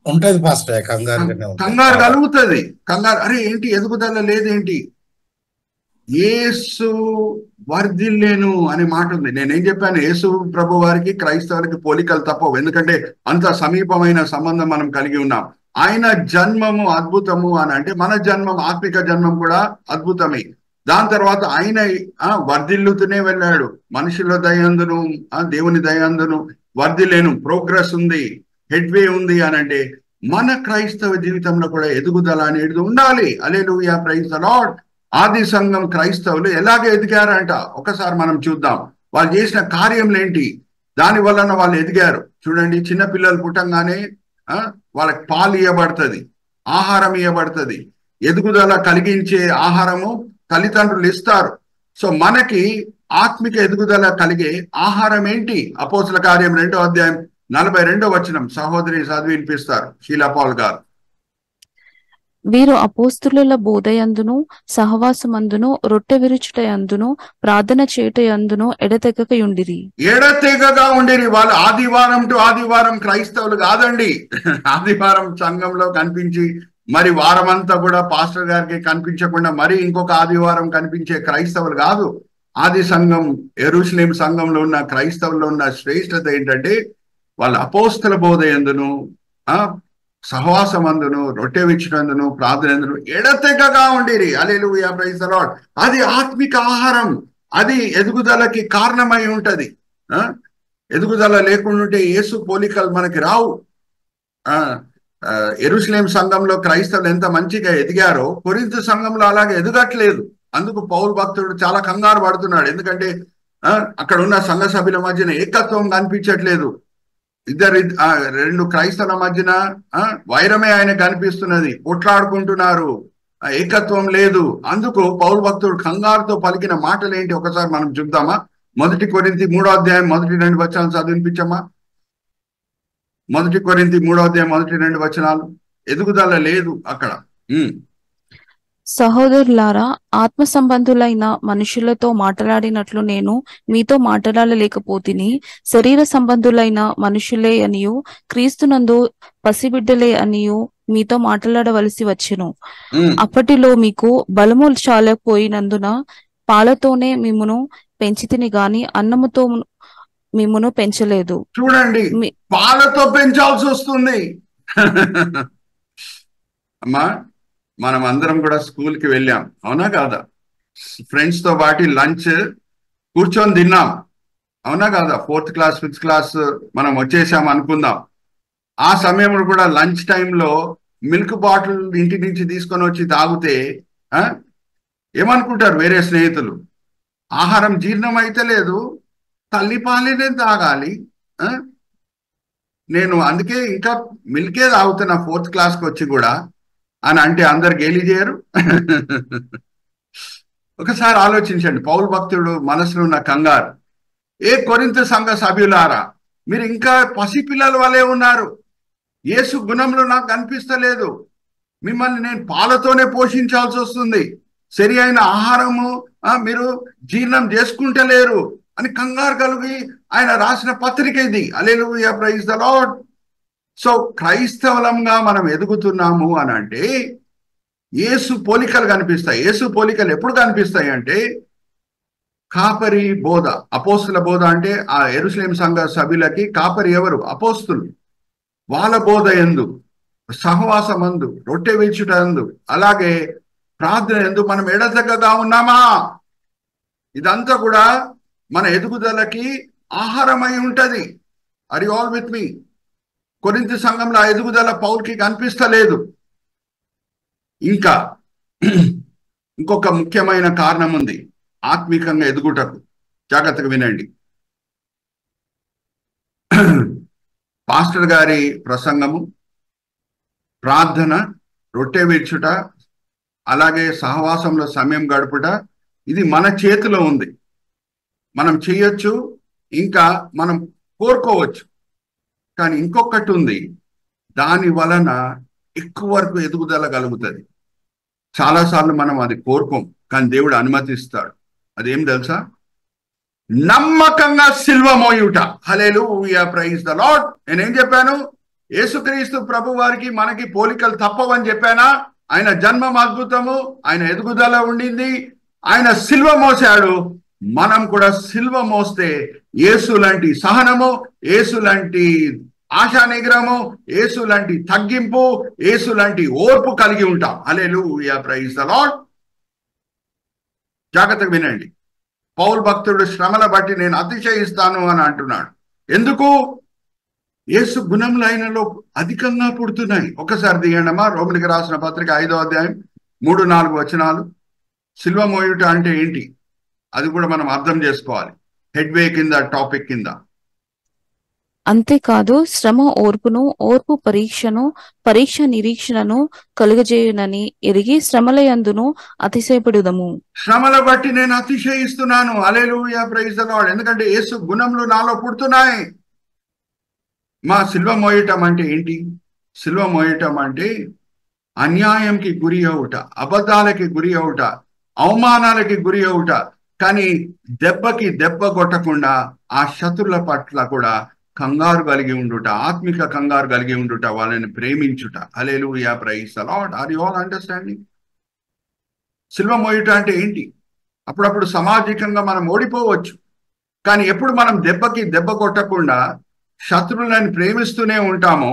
B: ఉంటది పాస్టర్,
A: కంగారు కలుగుతుంది. కంగారు, అరే ఏంటి ఎదుగుదల లేదేంటి? యేసు వర్ధిల్లేను అనే మాట ఉంది. నేనేం చెప్పాను? యేసు ప్రభు వారికి క్రైస్తవులకి పోలికలు తప్పవు, ఎందుకంటే అంత సమీపమైన సంబంధం మనం కలిగి ఉన్నాం. ఆయన జన్మము అద్భుతము అని అంటే మన జన్మం, ఆత్మిక జన్మం కూడా అద్భుతమే. దాని తర్వాత ఆయన వర్ధిల్లుతూనే వెళ్ళాడు. మనుషుల దయందును దేవుని దయందును వర్ధిల్లేను, ప్రోగ్రెస్ ఉంది, హెడ్వే ఉంది అని అంటే మన క్రైస్తవ జీవితంలో కూడా ఎదుగుదల అనేది ఉండాలి. హల్లెలూయా, ప్రైజ్ ది లార్డ్. ఆది సంఘం క్రైస్తవులు ఎలాగ ఎదిగారంట ఒకసారి మనం చూద్దాం. వాళ్ళు చేసిన కార్యములు ఏంటి, దాని వలన వాళ్ళు ఎదిగారు. చూడండి, చిన్న పిల్లలు పుట్టంగానే వాళ్ళకి పాలు ఇవ్వబడుతుంది, ఆహారం ఇవ్వబడుతుంది. ఎదుగుదల కలిగించే ఆహారము తల్లిదండ్రులు ఇస్తారు. సో మనకి ఆత్మిక ఎదుగుదల కలిగే ఆహారం ఏంటి? అపోస్తల కార్యం 2వ అధ్యాయం 42వ వచనం సహోదరి చదివి వినిపిస్తారు షీలా పాల్ గారు.
D: వీరు అపోస్తుల బోధయందును సహవాసమందును రొట్టె విరుచుటయందును ప్రార్థన చేయుటయందును ఎడతెగకయుండిరి.
A: వాళ్ళు ఆదివారం టు ఆదివారం క్రైస్తవులు కాదండి. ఆదివారం సంఘంలో కనిపించి మరి వారమంతా కూడా పాస్టర్ గారికి కనిపించకుండా మరి ఇంకొక ఆదివారం కనిపించే క్రైస్తవులు కాదు. ఆది సంఘం, యెరూషలేం సంఘంలో ఉన్న క్రైస్తవుల్లో ఉన్న శ్రేష్టత ఏంటంటే వాళ్ళ అపోస్తల బోధయందును సహవాసమందును రొట్టె విచ్చినందును ప్రార్థనందును ఎడతెగగా ఉండిరి. హల్లెలూయా, ప్రైజ్ ది లార్డ్. అది ఆత్మిక ఆహారం, అది ఎదుగుదలకి కారణమై ఉంటది. ఎదుగుదల లేకుండా ఉంటే యేసు పోలికలు మనకి రావు. యెరూషలేం సంఘంలో క్రైస్తవులు ఎంత మంచిగా ఎదిగారో కొరింథు సంఘంలో అలాగే ఎదగట్లేదు. అందుకు పౌలు భక్తుడు చాలా కంగారు పడుతున్నాడు. ఎందుకంటే అక్కడ ఉన్న సంఘ సభ్యుల మధ్యన ఏకత్వం కనిపించట్లేదు. రెండు క్రైస్తవుల మధ్యన వైరమే ఆయన కనిపిస్తున్నది, కొట్లాడుకుంటున్నారు, ఏకత్వం లేదు. అందుకు పౌలు భక్తుడు కంగారుతో పలికిన మాటలు ఏంటి ఒకసారి మనం చూద్దామా? 1 కొరింథీ 3వ అధ్యాయం 1-2 వచనాలు చదివినిపించమ్మా. 1 కొరింథీ 3వ అధ్యాయం 1-2 వచనాలు. ఎదుగుదల లేదు అక్కడ.
D: సహోదరులారా, ఆత్మ సంబంధులైన మనుషులతో మాట్లాడినట్లు నేను మీతో మాట్లాడలేకపోతిని. శరీర సంబంధులైన మనుషులే అనియు క్రీస్తునందు పసిబిడ్డలే అనియు మీతో మాట్లాడవలసి వచ్చెను. అప్పటిలో మీకు బలము చాలకపోయినందున పాలతోనే మిమ్మును పెంచితిని గాని అన్నముతో మిమ్మును పెంచలేదు.
A: చూడండి, పాలతో పెంచాల్సి వస్తుంది. అమ్మా, మనం అందరం కూడా స్కూల్కి వెళ్ళాం, అవునా కాదా? ఫ్రెండ్స్ తో పాటు లంచ్ కూర్చొని తిన్నాం, అవునా కాదా? 4th క్లాస్ 5th క్లాస్ మనం వచ్చేసాం అనుకుందాం. ఆ సమయంలో కూడా లంచ్ టైంలో మిల్క్ బాటిల్ ఇంటి నుంచి తీసుకొని వచ్చి తాగితే ఏమనుకుంటారు వేరే స్నేహితులు? ఆహారం జీర్ణం అయితే లేదు, తల్లిపాలనే తాగాలి. నేను అందుకే ఇంకా మిల్కే తాగుతున్నా 4th క్లాస్కి వచ్చి కూడా అని అంటే అందరు గేలి చేయరు. ఒకసారి ఆలోచించండి, పౌలు భక్తుడు మనసులో ఉన్న కంగారు. ఏ కొరింథీ సంఘ సభ్యులారా, మీరు ఇంకా పసిపిల్లల వలె ఉన్నారు. యేసు గుణంలో నాకు కనిపిస్తలేదు. మిమ్మల్ని నేను పాలతోనే పోషించాల్సి వస్తుంది, సరి అయిన ఆహారము మీరు జీర్ణం చేసుకుంటలేరు అని కంగారు కలిగి ఆయన రాసిన పత్రిక ఇది. హల్లెలూయా, ప్రైజ్ ద లార్డ్. సో క్రైస్తవులంగా మనం ఎదుగుతున్నాము అని అంటే యేసు పోలికలు కనిపిస్తాయి. యేసు పోలికలు ఎప్పుడు కనిపిస్తాయి అంటే కాపరి బోధ, అపోస్తుల బోధ. అంటే ఆ యెరూషలేం సంఘ సభ్యులకి కాపరి ఎవరు? అపోస్తులు. వాళ్ళ బోధ ఎందు, సహవాసమందు, రొట్టె విల్చుట ఎందు, అలాగే ప్రార్థన ఎందు మనం ఎడతెగగా ఉన్నామా? ఇదంతా కూడా మన ఎదుగుదలకి ఆహారమై ఉంటది. ఆర్ యు ఆల్ విత్ మీ? కొరింథీ సంఘంలో ఆ ఎదుగుదల పౌలుకి కనిపిస్తలేదు. ఇంకా ఇంకొక ముఖ్యమైన కారణం ఉంది ఆత్మీకంగా ఎదుగుటకు. జాగ్రత్తగా వినండి. పాస్టర్ గారి ప్రసంగము, ప్రార్థన, రొట్టె విర్చుట, అలాగే సహవాసంలో సమయం గడుపుట, ఇది మన చేతిలో ఉంది. మనం చేయొచ్చు, ఇంకా మనం కోరుకోవచ్చు. కానీ ఇంకొకటి ఉంది, దాని వలన ఎక్కువ వరకు ఎదుగుదల కలుగుతుంది. చాలాసార్లు మనం అది కోరుకోం, కానీ దేవుడు అనుమతిస్తాడు. అదేం తెలుసా? నమ్మకంగా సిల్వ మోయుట. హల్లెలూయా, ప్రైజ్ ద లార్డ్. నేనేం చెప్పాను? యేసుక్రీస్తు ప్రభు వారికి మనకి పోలికలు తప్పవని చెప్పానా? ఆయన జన్మం అద్భుతము, ఆయన ఎదుగుదల ఉండింది, ఆయన సిల్వ మోసాడు. మనం కూడా సిల్వ మోస్తే యేసు లాంటి సహనము, యేసు లాంటి ఆశా నిగ్రహము, యేసు లాంటి తగ్గింపు, యేసు లాంటి ఓర్పు కలిగి ఉంటాం. హల్లెలూయా, ప్రైజ్ ద లార్డ్. జాగ్రత్తగా వినండి. పౌలు భక్తుడు శ్రమల బట్టి నేను అతిశయిస్తాను అని అంటున్నాడు. ఎందుకు? యేసు గుణములు ఆయనలో అధికంగా పుడుతున్నాయి. ఒకసారి తీయండమ్మా, రోమిలికి రాసిన పత్రిక 5వ అధ్యాయం 3-4 వచనాలు. సిల్వ మోయుట అంటే ఏంటి? అది కూడా మనం అర్థం చేసుకోవాలి. హెడ్వే కింద, టాపిక్ కింద.
D: అంతేకాదు శ్రమ ఓర్పును, ఓర్పు పరీక్షను, పరీక్ష నిరీక్షణను కలుగజేయునని ఎరిగి శ్రమల యందును అతిశయపడుదము.
A: శ్రమల బట్టి నేను అతిశయిస్తున్నాను. హల్లెలూయా, ప్రైజ్ ద లార్డ్. ఎందుకంటే యేసు గుణములు నాలో పుడుతున్నాయి. మా సిల్వ మోయటం అంటే ఏంటి? సిల్వ మోయటం అంటే అన్యాయంకి గురి అవుట, అబద్ధాలకి గురి అవుట, అవమానాలకి గురి అవుట, కానీ దెబ్బకి దెబ్బ కొట్టకుండా ఆ శత్రుల పట్ల కూడా కంగారు కలిగి ఉండుట, ఆత్మిక కంగారు కలిగి ఉండుట, వాళ్ళని ప్రేమించుట. Hallelujah, praise the Lord. Are you all understanding? సిల్వ మోయుట అంటే ఏంటి? అప్పుడప్పుడు సామాజికంగా మనం ఓడిపోవచ్చు, కానీ ఎప్పుడు మనం దెబ్బకి దెబ్బ కొట్టకుండా శత్రువులను ప్రేమిస్తూనే ఉంటామో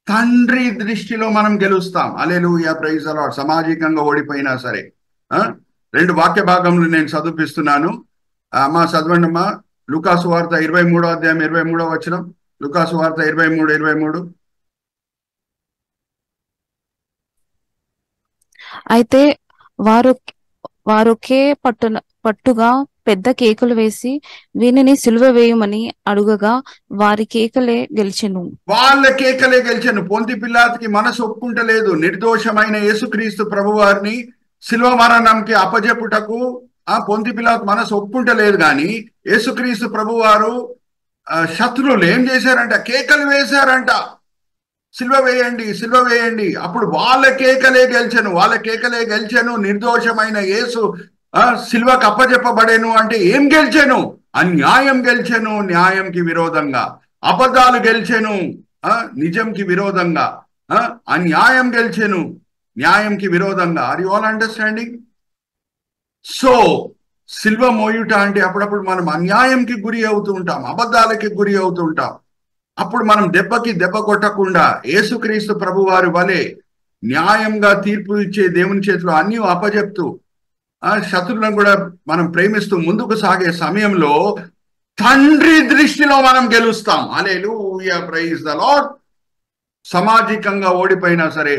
A: తండ్రి దృష్టిలో మనం గెలుస్తాం. హల్లెలూయా, ప్రైజ్ ద లార్డ్. సామాజికంగా ఓడిపోయినా సరే. 2 వాక్య భాగములు నేను చదివిస్తున్నాను. అమ్మా చదవండి అమ్మా. లూకాసు వార్త 23వ అధ్యాయం 23వ వచనం. లూకాసు వార్త 23.
D: అయితే వారొకే పట్టుగా పెద్ద కేకలు వేసి వీనిని సిలువ వేయమని అడుగగా వారి కేకలే గెలిచెను.
A: వాళ్ళ కేకలే గెలిచెను. పొంతి పిలాతుకి మనసు ఒప్పుకుంటలేదు. నిర్దోషమైన యేసుక్రీస్తు ప్రభు వారిని సిలువ మరణంకి అప్పజెప్పుటకు పొంతి పిలాతు మనసు ఒప్పుకుంటలేదు. కానీ యేసుక్రీస్తు ప్రభు వారు శత్రువులు ఏం చేశారంట? కేకలు వేశారంట, సిలువ వేయండి, సిలువ వేయండి. అప్పుడు వాళ్ళ కేకలే గెలిచెను. నిర్దోషమైన యేసు సిలువకు అప్పజెప్పబడేను అంటే ఏం గెలిచెను? అన్యాయం గెలిచెను, న్యాయంకి విరోధంగా. అబద్ధాలు గెలిచెను, నిజంకి విరోధంగా. అన్యాయం గెలిచెను న్యాయంకి విరోధంగా. Are you all understanding? So సిల్వ మోయుట అంటే అప్పుడప్పుడు మనం అన్యాయంకి గురి అవుతూ ఉంటాం, అబద్ధాలకి గురి అవుతూ ఉంటాం. అప్పుడు మనం దెబ్బకి దెబ్బ కొట్టకుండా యేసుక్రీస్తు ప్రభు వారి వలె న్యాయంగా తీర్పు ఇచ్చే దేవుని చేతిలో అన్ని అప్పజెప్తూ శత్రువులను కూడా మనం ప్రేమిస్తూ ముందుకు సాగే సమయంలో తండ్రి దృష్టిలో మనం గెలుస్తాం. హల్లెలూయా, ప్రైజ్ ద లార్డ్. సామాజికంగా ఓడిపోయినా సరే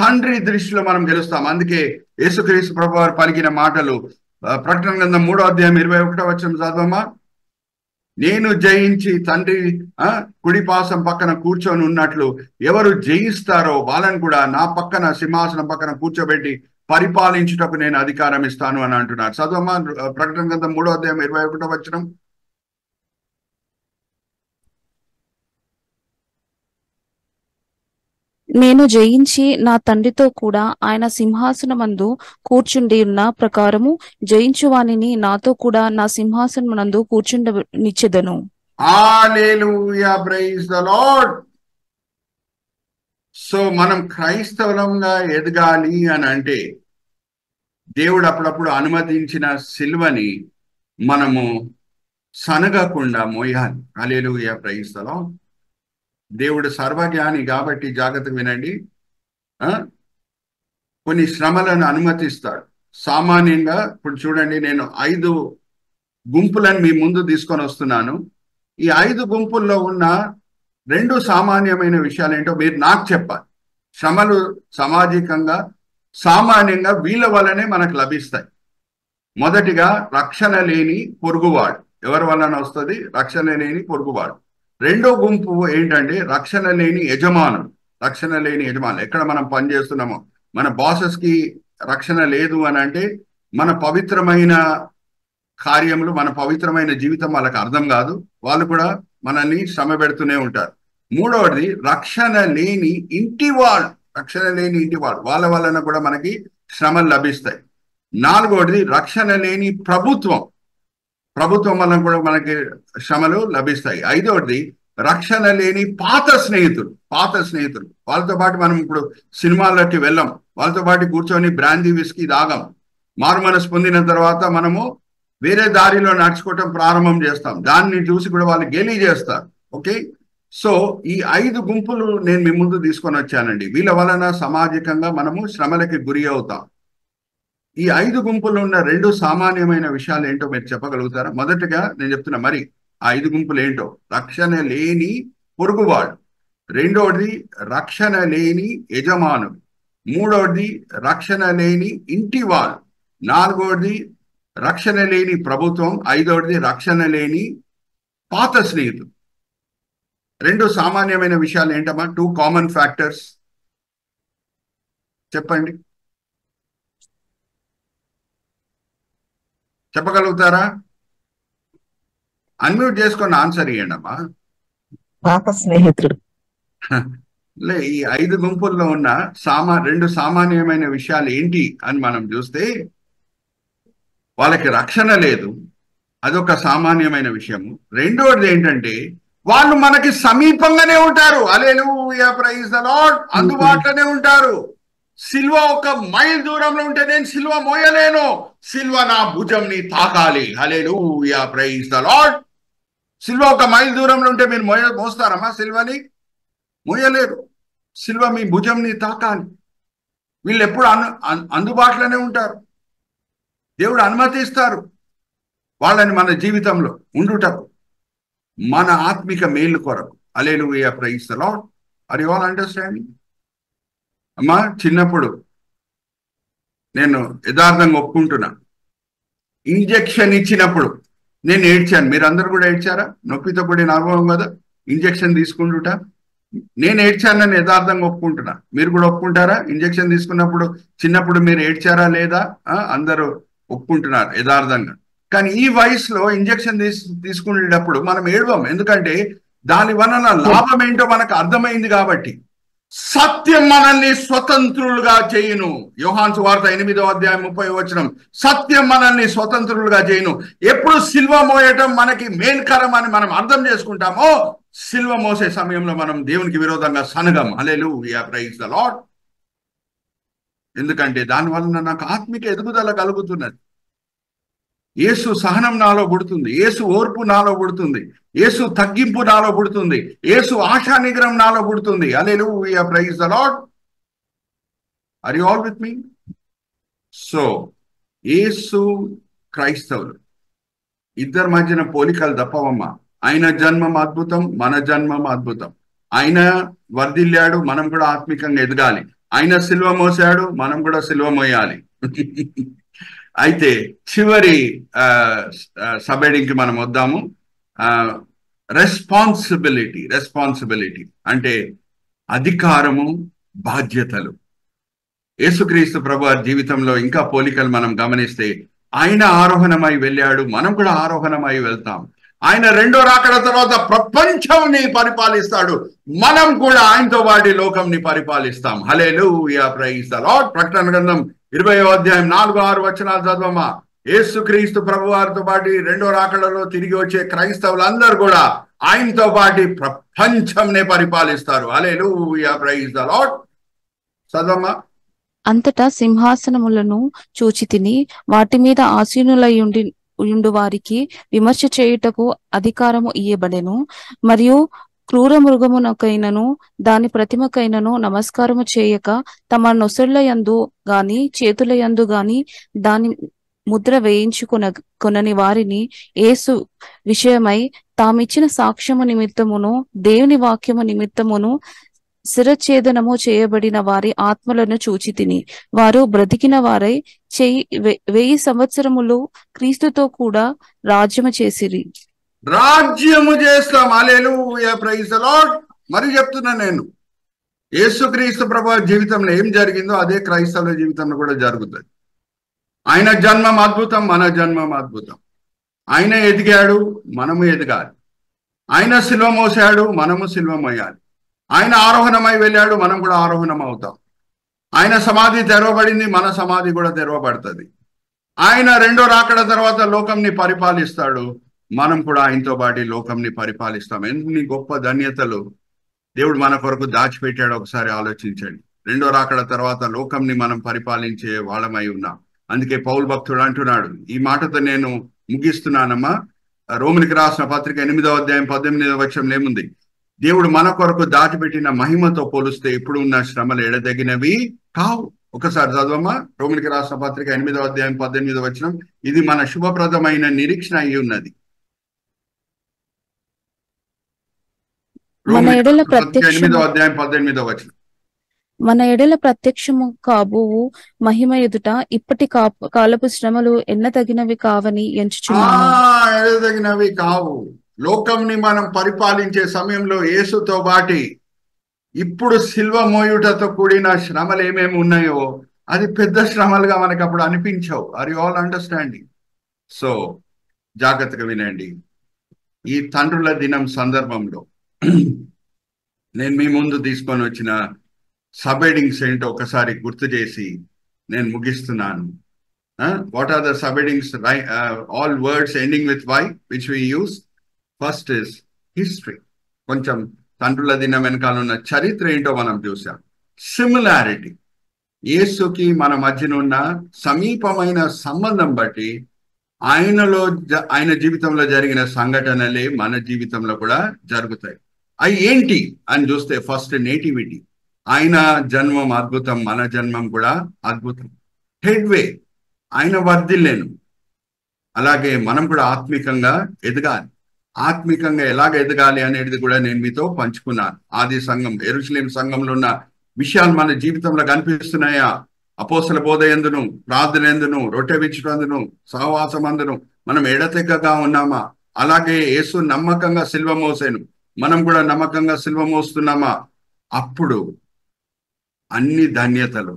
A: తండ్రి దృష్టిలో మనం గెలుస్తాం. అందుకే యేసుక్రీస్తు ప్రభు వారు పలికిన మాటలు ప్రకటన గ్రంథం 3వ అధ్యాయం 21వ వచనం చదవమ్మా. నేను జయించి తండ్రి కుడిపాసం పక్కన కూర్చొని ఉన్నట్లు ఎవరు జయిస్తారో వాళ్ళని కూడా నా పక్కన సింహాసనం పక్కన కూర్చోబెట్టి పరిపాలించుటకు నేను అధికారం ఇస్తాను అని అంటున్నారు. చదవమ్మా ప్రకటన గ్రంథం 3వ అధ్యాయం 21వ వచనం.
D: నేను జయించి నా తండ్రితో కూడా ఆయన సింహాసనమందు కూర్చుండి ఉన్న ప్రకారము జయించువానిని నాతో కూడా నా సింహాసనమందు కూర్చుండనిచ్చెదను.
A: హల్లెలూయా, ప్రైజ్ ద లార్డ్. సో మనం క్రైస్తవులంగా ఎదగాలి అని అంటే దేవుడు అప్పుడప్పుడు అనుమతించిన సిల్వని మనము సనగకుండా మోయాలి. హల్లెలూయా, ప్రైజ్ ద లార్డ్. దేవుడు సర్వజ్ఞాని కాబట్టి జాగ్రత్తగా వినండి. కొన్ని శ్రమలను అనుమతిస్తాడు. సామాన్యంగా ఇప్పుడు చూడండి, నేను 5 గుంపులను మీ ముందు తీసుకొని వస్తున్నాను. ఈ 5 గుంపుల్లో ఉన్న 2 సామాన్యమైన విషయాలు ఏంటో మీరు నాకు చెప్పాలి. శ్రమలు సామాజికంగా సామాన్యంగా వీళ్ళ వల్లనే మనకు లభిస్తాయి. మొదటిగా రక్షణ లేని పొరుగువాడు. ఎవరి వలన వస్తుంది? రక్షణ లేని పొరుగువాడు. రెండో గుంపు ఏంటంటే రక్షణ లేని యజమానులు. రక్షణ లేని యజమానులు ఎక్కడ మనం పనిచేస్తున్నామో మన బాసెస్ కి రక్షణ లేదు అని అంటే మన పవిత్రమైన కార్యములు, మన పవిత్రమైన జీవితం వాళ్ళకి అర్థం కాదు. వాళ్ళు కూడా మనల్ని శ్రమ పెడుతూనే ఉంటారు. మూడవది రక్షణ లేని ఇంటి వాళ్ళు. రక్షణ లేని ఇంటి వాళ్ళు, వాళ్ళ వలన కూడా మనకి శ్రమలు లభిస్తాయి. నాలుగవది రక్షణ లేని ప్రభుత్వం. ప్రభుత్వం వలన కూడా మనకి శ్రమలు లభిస్తాయి. ఐదవది రక్షణ లేని పాత స్నేహితులు. పాత స్నేహితులు వాళ్ళతో పాటు మనం ఇప్పుడు సినిమాల్లోకి వెళ్ళాం, వాళ్ళతో పాటు కూర్చొని బ్రాందీ విస్కీ తాగం. మారుమనసు పొందిన తర్వాత మనము వేరే దారిలో నడుచుకోవటం ప్రారంభం చేస్తాం. దాన్ని చూసి కూడా వాళ్ళు గేలీ చేస్తారు. ఓకే, సో ఈ 5 గుంపులు నేను మీ ముందు తీసుకొని వచ్చానండి. వీళ్ళ వలన సామాజికంగా మనము శ్రమలకి గురి అవుతాం. ఈ 5 గుంపులు ఉన్న 2 సామాన్యమైన విషయాలు ఏంటో మీరు చెప్పగలుగుతారా? మొదటగా నేను చెప్తున్నా, మరి ఆ 5 గుంపులు ఏంటో. రక్షణ లేని పొరుగువాడు, రెండోది రక్షణ లేని యజమానులు, మూడోది రక్షణ లేని ఇంటి వాళ్ళు, నాలుగోది రక్షణ లేని ప్రభుత్వం, ఐదోది రక్షణ లేని పాత స్నేహితులు. 2 సామాన్యమైన విషయాలు ఏంటమ్మా? 2 కామన్ ఫ్యాక్టర్స్ చెప్పండి, చెప్పగలుగుతారా? అన్మ్యూట్ చేసుకొని ఆన్సర్ ఇవ్వండి అమ్మా.
F: పాత స్నేహితుడు.
A: లే, ఈ 5 గుంపుల్లో ఉన్న 2 సామాన్యమైన విషయాలు ఏంటి అని మనం చూస్తే, వాళ్ళకి రక్షణ లేదు, అదొక సామాన్యమైన విషయము. రెండోది ఏంటంటే వాళ్ళు మనకి సమీపంగానే ఉంటారు. హల్లెలూయా, ప్రైజ్ ద లార్డ్. అందుబాటులోనే ఉంటారు. సిల్వ 1 మైల్ దూరంలో ఉంటే నేను సిల్వ మోయలేను. సిల్వ నా భుజంని తాకాలి. Hallelujah, praise the lord. సిల్వ 1 mile దూరంలో ఉంటే మీరు మోస్తారమ్మా? సిల్వని మోయలేరు. సిల్వ మీ భుజంని తాకాలి. వీళ్ళు ఎప్పుడు అందుబాటులోనే ఉంటారు. దేవుడు అనుమతిస్తారు వాళ్ళని మన జీవితంలో ఉండుటకు, మన ఆత్మిక మేలు కొరకు. Hallelujah, praise the Lord. Are you all understanding? అమ్మా, చిన్నప్పుడు నేను యథార్థంగా ఒప్పుకుంటున్నా, ఇంజెక్షన్ ఇచ్చినప్పుడు నేను ఏడ్చాను. మీరు అందరు కూడా ఏడ్చారా? నొప్పితో కూడిన అనుభవం కదా ఇంజెక్షన్ తీసుకుంటుట. నేను ఏడ్చానని యథార్థంగా ఒప్పుకుంటున్నా. మీరు కూడా ఒప్పుకుంటారా? ఇంజెక్షన్ తీసుకున్నప్పుడు చిన్నప్పుడు మీరు ఏడ్చారా లేదా? అందరూ ఒప్పుకుంటున్నారు యథార్థంగా. కానీ ఈ వయసులో ఇంజెక్షన్ తీసుకునేటప్పుడు మనం ఏడవం. ఎందుకంటే దాని వలన లాభం ఏంటో మనకు అర్థమైంది కాబట్టి. సత్యం మనల్ని స్వతంత్రులుగా చేయును. యోహాను సువార్త 8వ అధ్యాయం 30వ వచనం. సత్యం మనల్ని స్వతంత్రులుగా చేయును. ఎప్పుడు సిల్వ మోయటం మనకి మేల్కరం అని మనం అర్థం చేసుకుంటామో, సిల్వ మోసే సమయంలో మనం దేవునికి విరోధంగా సనగం. హల్లెలూయా, ప్రైజ్ ద లార్డ్. ఎందుకంటే దానివల్ల నాకు ఆత్మిక ఎదుగుదల కలుగుతున్నది. యేసు సహనం నాలో పుడుతుంది, యేసు ఓర్పు నాలో పుడుతుంది, యేసు తగ్గింపు నాలో పుడుతుంది, యేసు ఆశా నిగ్రహం నాలో పుడుతుంది. Hallelujah, praise the Lord. Are you all with me? So Yesu క్రైస్తవులు ఇద్దరి మధ్యన పోలికలు తప్పవమ్మా. ఆయన జన్మం అద్భుతం, మన జన్మం అద్భుతం. ఆయన వర్ధిల్లాడు, మనం కూడా ఆత్మికంగా ఎదగాలి. ఆయన సిల్వ మోసాడు, మనం కూడా సిల్వ మోయాలి. అయితే చివరి సబ్-హెడింగ్కి మనం వద్దాము. రెస్పాన్సిబిలిటీ అంటే అధికారము, బాధ్యతలు. యేసుక్రీస్తు ప్రభువారి జీవితంలో ఇంకా పోలికలు మనం గమనిస్తే, ఆయన ఆరోహణమై వెళ్ళాడు, మనం కూడా ఆరోహణమై వెళ్తాం. ఆయన రెండో రాకడ తర్వాత ప్రపంచంని పరిపాలిస్తాడు, మనం కూడా ఆయనతో పాటు లోకంని పరిపాలిస్తాం. హల్లెలూయా, ప్రైజ్ ద లార్డ్. ప్రకటన గ్రంథం 20వ అధ్యాయం 4-6 వచనాలు చదవమా. యేసుక్రీస్తు ప్రభువారితో పాటు రెండో రాకడలో తిరిగి వచ్చే క్రైస్తవులందరూ కూడా ఆయనతో పాటు ప్రపంచంనే పరిపాలిస్తారు. హల్లెలూయా, ప్రైజ్ ద లార్డ్. చదవమా.
D: అంతటా సింహాసనములను చూచితిని, వాటి మీద ఆసీనులయుండు వారికి విమర్శ చేయుటకు అధికారము ఇయ్యబడెను. మరియు క్రూర మృగమునకైనను దాని ప్రతిమకైనను నమస్కారము చేయక తమ నొసళ్ళ యందు గాని చేతుల యందు గాని దాని ముద్ర వేయించుకొనని వారిని యేసు విషయమై తామిచ్చిన సాక్ష్యము నిమిత్తమును దేవుని వాక్యము నిమిత్తమును శిరఛేదనము చేయబడిన వారి ఆత్మలను చూచితిని. వారు బ్రతికిన వారై 1000 సంవత్సరములు క్రీస్తుతో కూడా రాజ్యము చేసిరి.
A: రాజ్యము చేస్తాం. హల్లెలూయా, ప్రైజ్ ద లార్డ్. మరి చెప్తున్నా నేను, యేసుక్రీస్తు ప్రభువారి జీవితంలో ఏం జరిగిందో అదే క్రైస్తవుల జీవితంలో కూడా జరుగుతుంది. ఆయన జన్మం అద్భుతం, మన జన్మం అద్భుతం. ఆయన ఎదిగాడు, మనము ఎదగాలి. ఆయన సిల్వ మోసాడు, మనము సిల్వ మోయాలి. ఆయన ఆరోహణమై వెళ్ళాడు, మనం కూడా ఆరోహణం అవుతాం. ఆయన సమాధి తెరవబడింది, మన సమాధి కూడా తెరవబడుతుంది. ఆయన రెండో రాకడ తర్వాత లోకంని పరిపాలిస్తాడు, మనం కూడా ఆయనతో పాటు లోకంని పరిపాలిస్తాం. ఎన్ని గొప్ప ధన్యతలు దేవుడు మన కొరకు దాచిపెట్టాడు ఒకసారి ఆలోచించండి. రెండో రాకడ తర్వాత లోకంని మనం పరిపాలించే వాళ్ళమై ఉన్నాం. అందుకే పౌలు భక్తుడు అంటున్నాడు, ఈ మాటతో నేను ముగిస్తున్నానమ్మా. రోమిలికి రాసిన పత్రిక 8వ అధ్యాయం 18వ వచనంలో ఏముంది? దేవుడు మన కొరకు దాచిపెట్టిన మహిమతో పోలిస్తే ఇప్పుడు ఉన్న శ్రమలు ఎడదగినవి కావు. ఒకసారి చదవమ్మా. రోమిలికి రాసిన పత్రిక 8వ అధ్యాయం 18వ వచనం. ఇది మన శుభప్రదమైన నిరీక్షణ అయి ఉన్నది.
D: మన ఎడల
A: 8వ అధ్యాయం 18వ వచనం.
D: మన ఎడల ప్రత్యక్షము కాబోవు మహిమ ఎదుట ఇప్పటి కాలపు శ్రమలు ఎన్నదగినవి కావని ఎంచుచున్నాను.
A: ఎడదగినవి కావు. లోకంని మనం పరిపాలించే సమయంలో యేసుతో బాటి ఇప్పుడు సిల్వ మోయుటతో కూడిన శ్రమలు ఏమేమి ఉన్నాయో అది పెద్ద శ్రమలుగా మనకు అప్పుడు అనిపించవు. Are you all understanding? So జాగ్రత్తగా వినండి. ఈ తండ్రుల దినం సందర్భంలో నేను మీ ముందు తీసుకొని వచ్చిన సబ్-హెడింగ్స్ ఏంటో ఒకసారి గుర్తు చేసి నేను ముగిస్తున్నాను. What are the subheadings? All words ending with Y which we use. First is history. కొంచెం తండ్రుల దినం వెనకాల ఉన్న చరిత్ర ఏంటో మనం చూసాం. సిమిలారిటీ, యేసుకి మన మధ్యన ఉన్న సమీపమైన సంబంధం బట్టి ఆయన జీవితంలో జరిగిన సంఘటనలే మన జీవితంలో కూడా జరుగుతాయి. అవి ఏంటి అని చూస్తే ఫస్ట్ నేటివిటీ. ఆయన జన్మం అద్భుతం, మన జన్మం కూడా అద్భుతం. హెడ్వే, ఆయన వర్ధిల్లేను. అలాగే మనం కూడా ఆత్మికంగా ఎదగాలి. ఆత్మికంగా ఎలాగ ఎదగాలి అనేది కూడా నేను మీతో పంచుకున్నాను. ఆది సంఘం, యెరూషలేం సంఘంలో ఉన్న విషయాలు మన జీవితంలో కనిపిస్తున్నాయా? అపోస్తల బోధ ఎందును, ప్రార్థన ఎందును, రొట్టె విచ్చుటందును, సహవాసం అందును మనం ఎడతెక్కగా ఉన్నామా? అలాగే యేసు నమ్మకంగా సిల్వ మోసాను, మనం కూడా నమ్మకంగా సిల్వ మోస్తున్నామా? అప్పుడు అన్ని ధన్యతలు,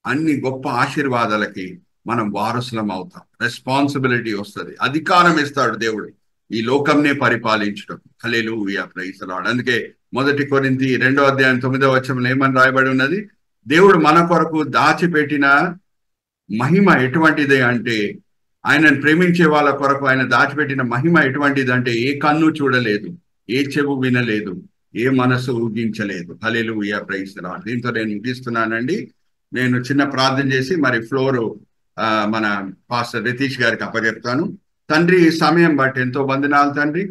A: అన్ని గొప్ప ఆశీర్వాదాలకి మనం వారసులం అవుతాం. రెస్పాన్సిబిలిటీ వస్తుంది, అధికారం ఇస్తాడు దేవుడు. ఈ లోకంనే పరిపాలించడం. హల్లెలూయా, ప్రైజ్ ది లార్డ్. అందుకే 1 కొరింథీ 2:9 ఏమని రాయబడి ఉన్నది? దేవుడు మన కొరకు దాచిపెట్టిన మహిమ ఎటువంటిది అంటే, ఆయనను ప్రేమించే వాళ్ళ కొరకు ఆయన దాచిపెట్టిన మహిమ ఎటువంటిది అంటే, ఏ కన్ను చూడలేదు, ఏ చెవు వినలేదు, ఏ మనసు ఊహించలేదు. హల్లెలూయా, ప్రైజ్ ది లార్డ్. దీంతో నేను ముగిస్తున్నానండి. నేను చిన్న ప్రార్థన చేసి మరి ఫ్లోర్ మన పాస్టర్ రితీష్ గారికి అప్పచెప్తాను. తండ్రి, ఈ సమయం బట్టి ఎంతో వందనాలు తండ్రి.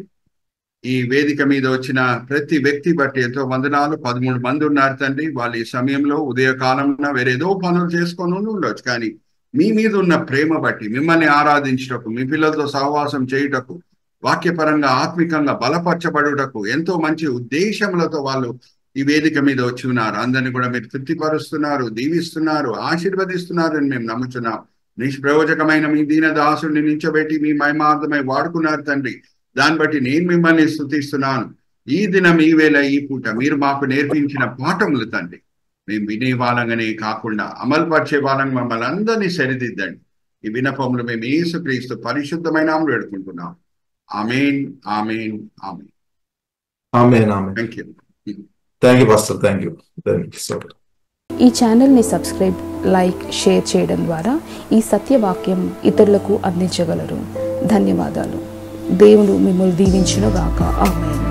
A: ఈ వేదిక మీద వచ్చిన ప్రతి వ్యక్తి బట్టి ఎంతో వందనాలు. 13 మంది ఉన్నారు తండ్రి. వాళ్ళు ఈ సమయంలో ఉదయకాలంలో వేరేదో పనులు చేసుకొని ఉండొచ్చు, కానీ మీ మీద ఉన్న ప్రేమ బట్టి, మిమ్మల్ని ఆరాధించుటకు, మీ పిల్లలతో సహవాసం చేయుటకు, వాక్యపరంగా ఆత్మికంగా బలపరచబడుటకు ఎంతో మంచి ఉద్దేశములతో వాళ్ళు ఈ వేదిక మీద వచ్చి ఉన్నారు. అందరినీ కూడా మీరు తృప్తిపరుస్తున్నారు, దీవిస్తున్నారు, ఆశీర్వదిస్తున్నారు అని మేము నమ్ముచున్నాం. నిష్ప్రయోజకమైన మీ దీన దాసుని నించబెట్టి మీ మహిమార్థమై వాడుకున్నారు తండ్రి. దాన్ని బట్టి నేను మిమ్మల్ని స్తుతిస్తున్నాను. ఈ దినం, ఈ వేళ, ఈ పూట మీరు మాకు నేర్పించిన పాఠములు తండ్రి, మేము వినే వాళ్ళంగానే కాకుండా అమలుపరిచే వాళ్ళంగా మమ్మల్ని అందరినీ సరిదిద్దండి. ఈ వినపములు మేము యేసుక్రీస్తు పరిశుద్ధమైన నామములో వేడుకుంటున్నాం. Amen, amen, amen.
C: Amen, amen.
A: Thank you.
C: Thank you pastor. Thank you so much.
D: ఈ ఛానల్ని సబ్స్క్రైబ్, లైక్, షేర్ చేయడం ద్వారా ఈ సత్యవాక్యం ఇతరులకు అందించగలరు. ధన్యవాదాలు. దేవుడు మిమ్మల్ని దీవించును గాక. ఆమేన్.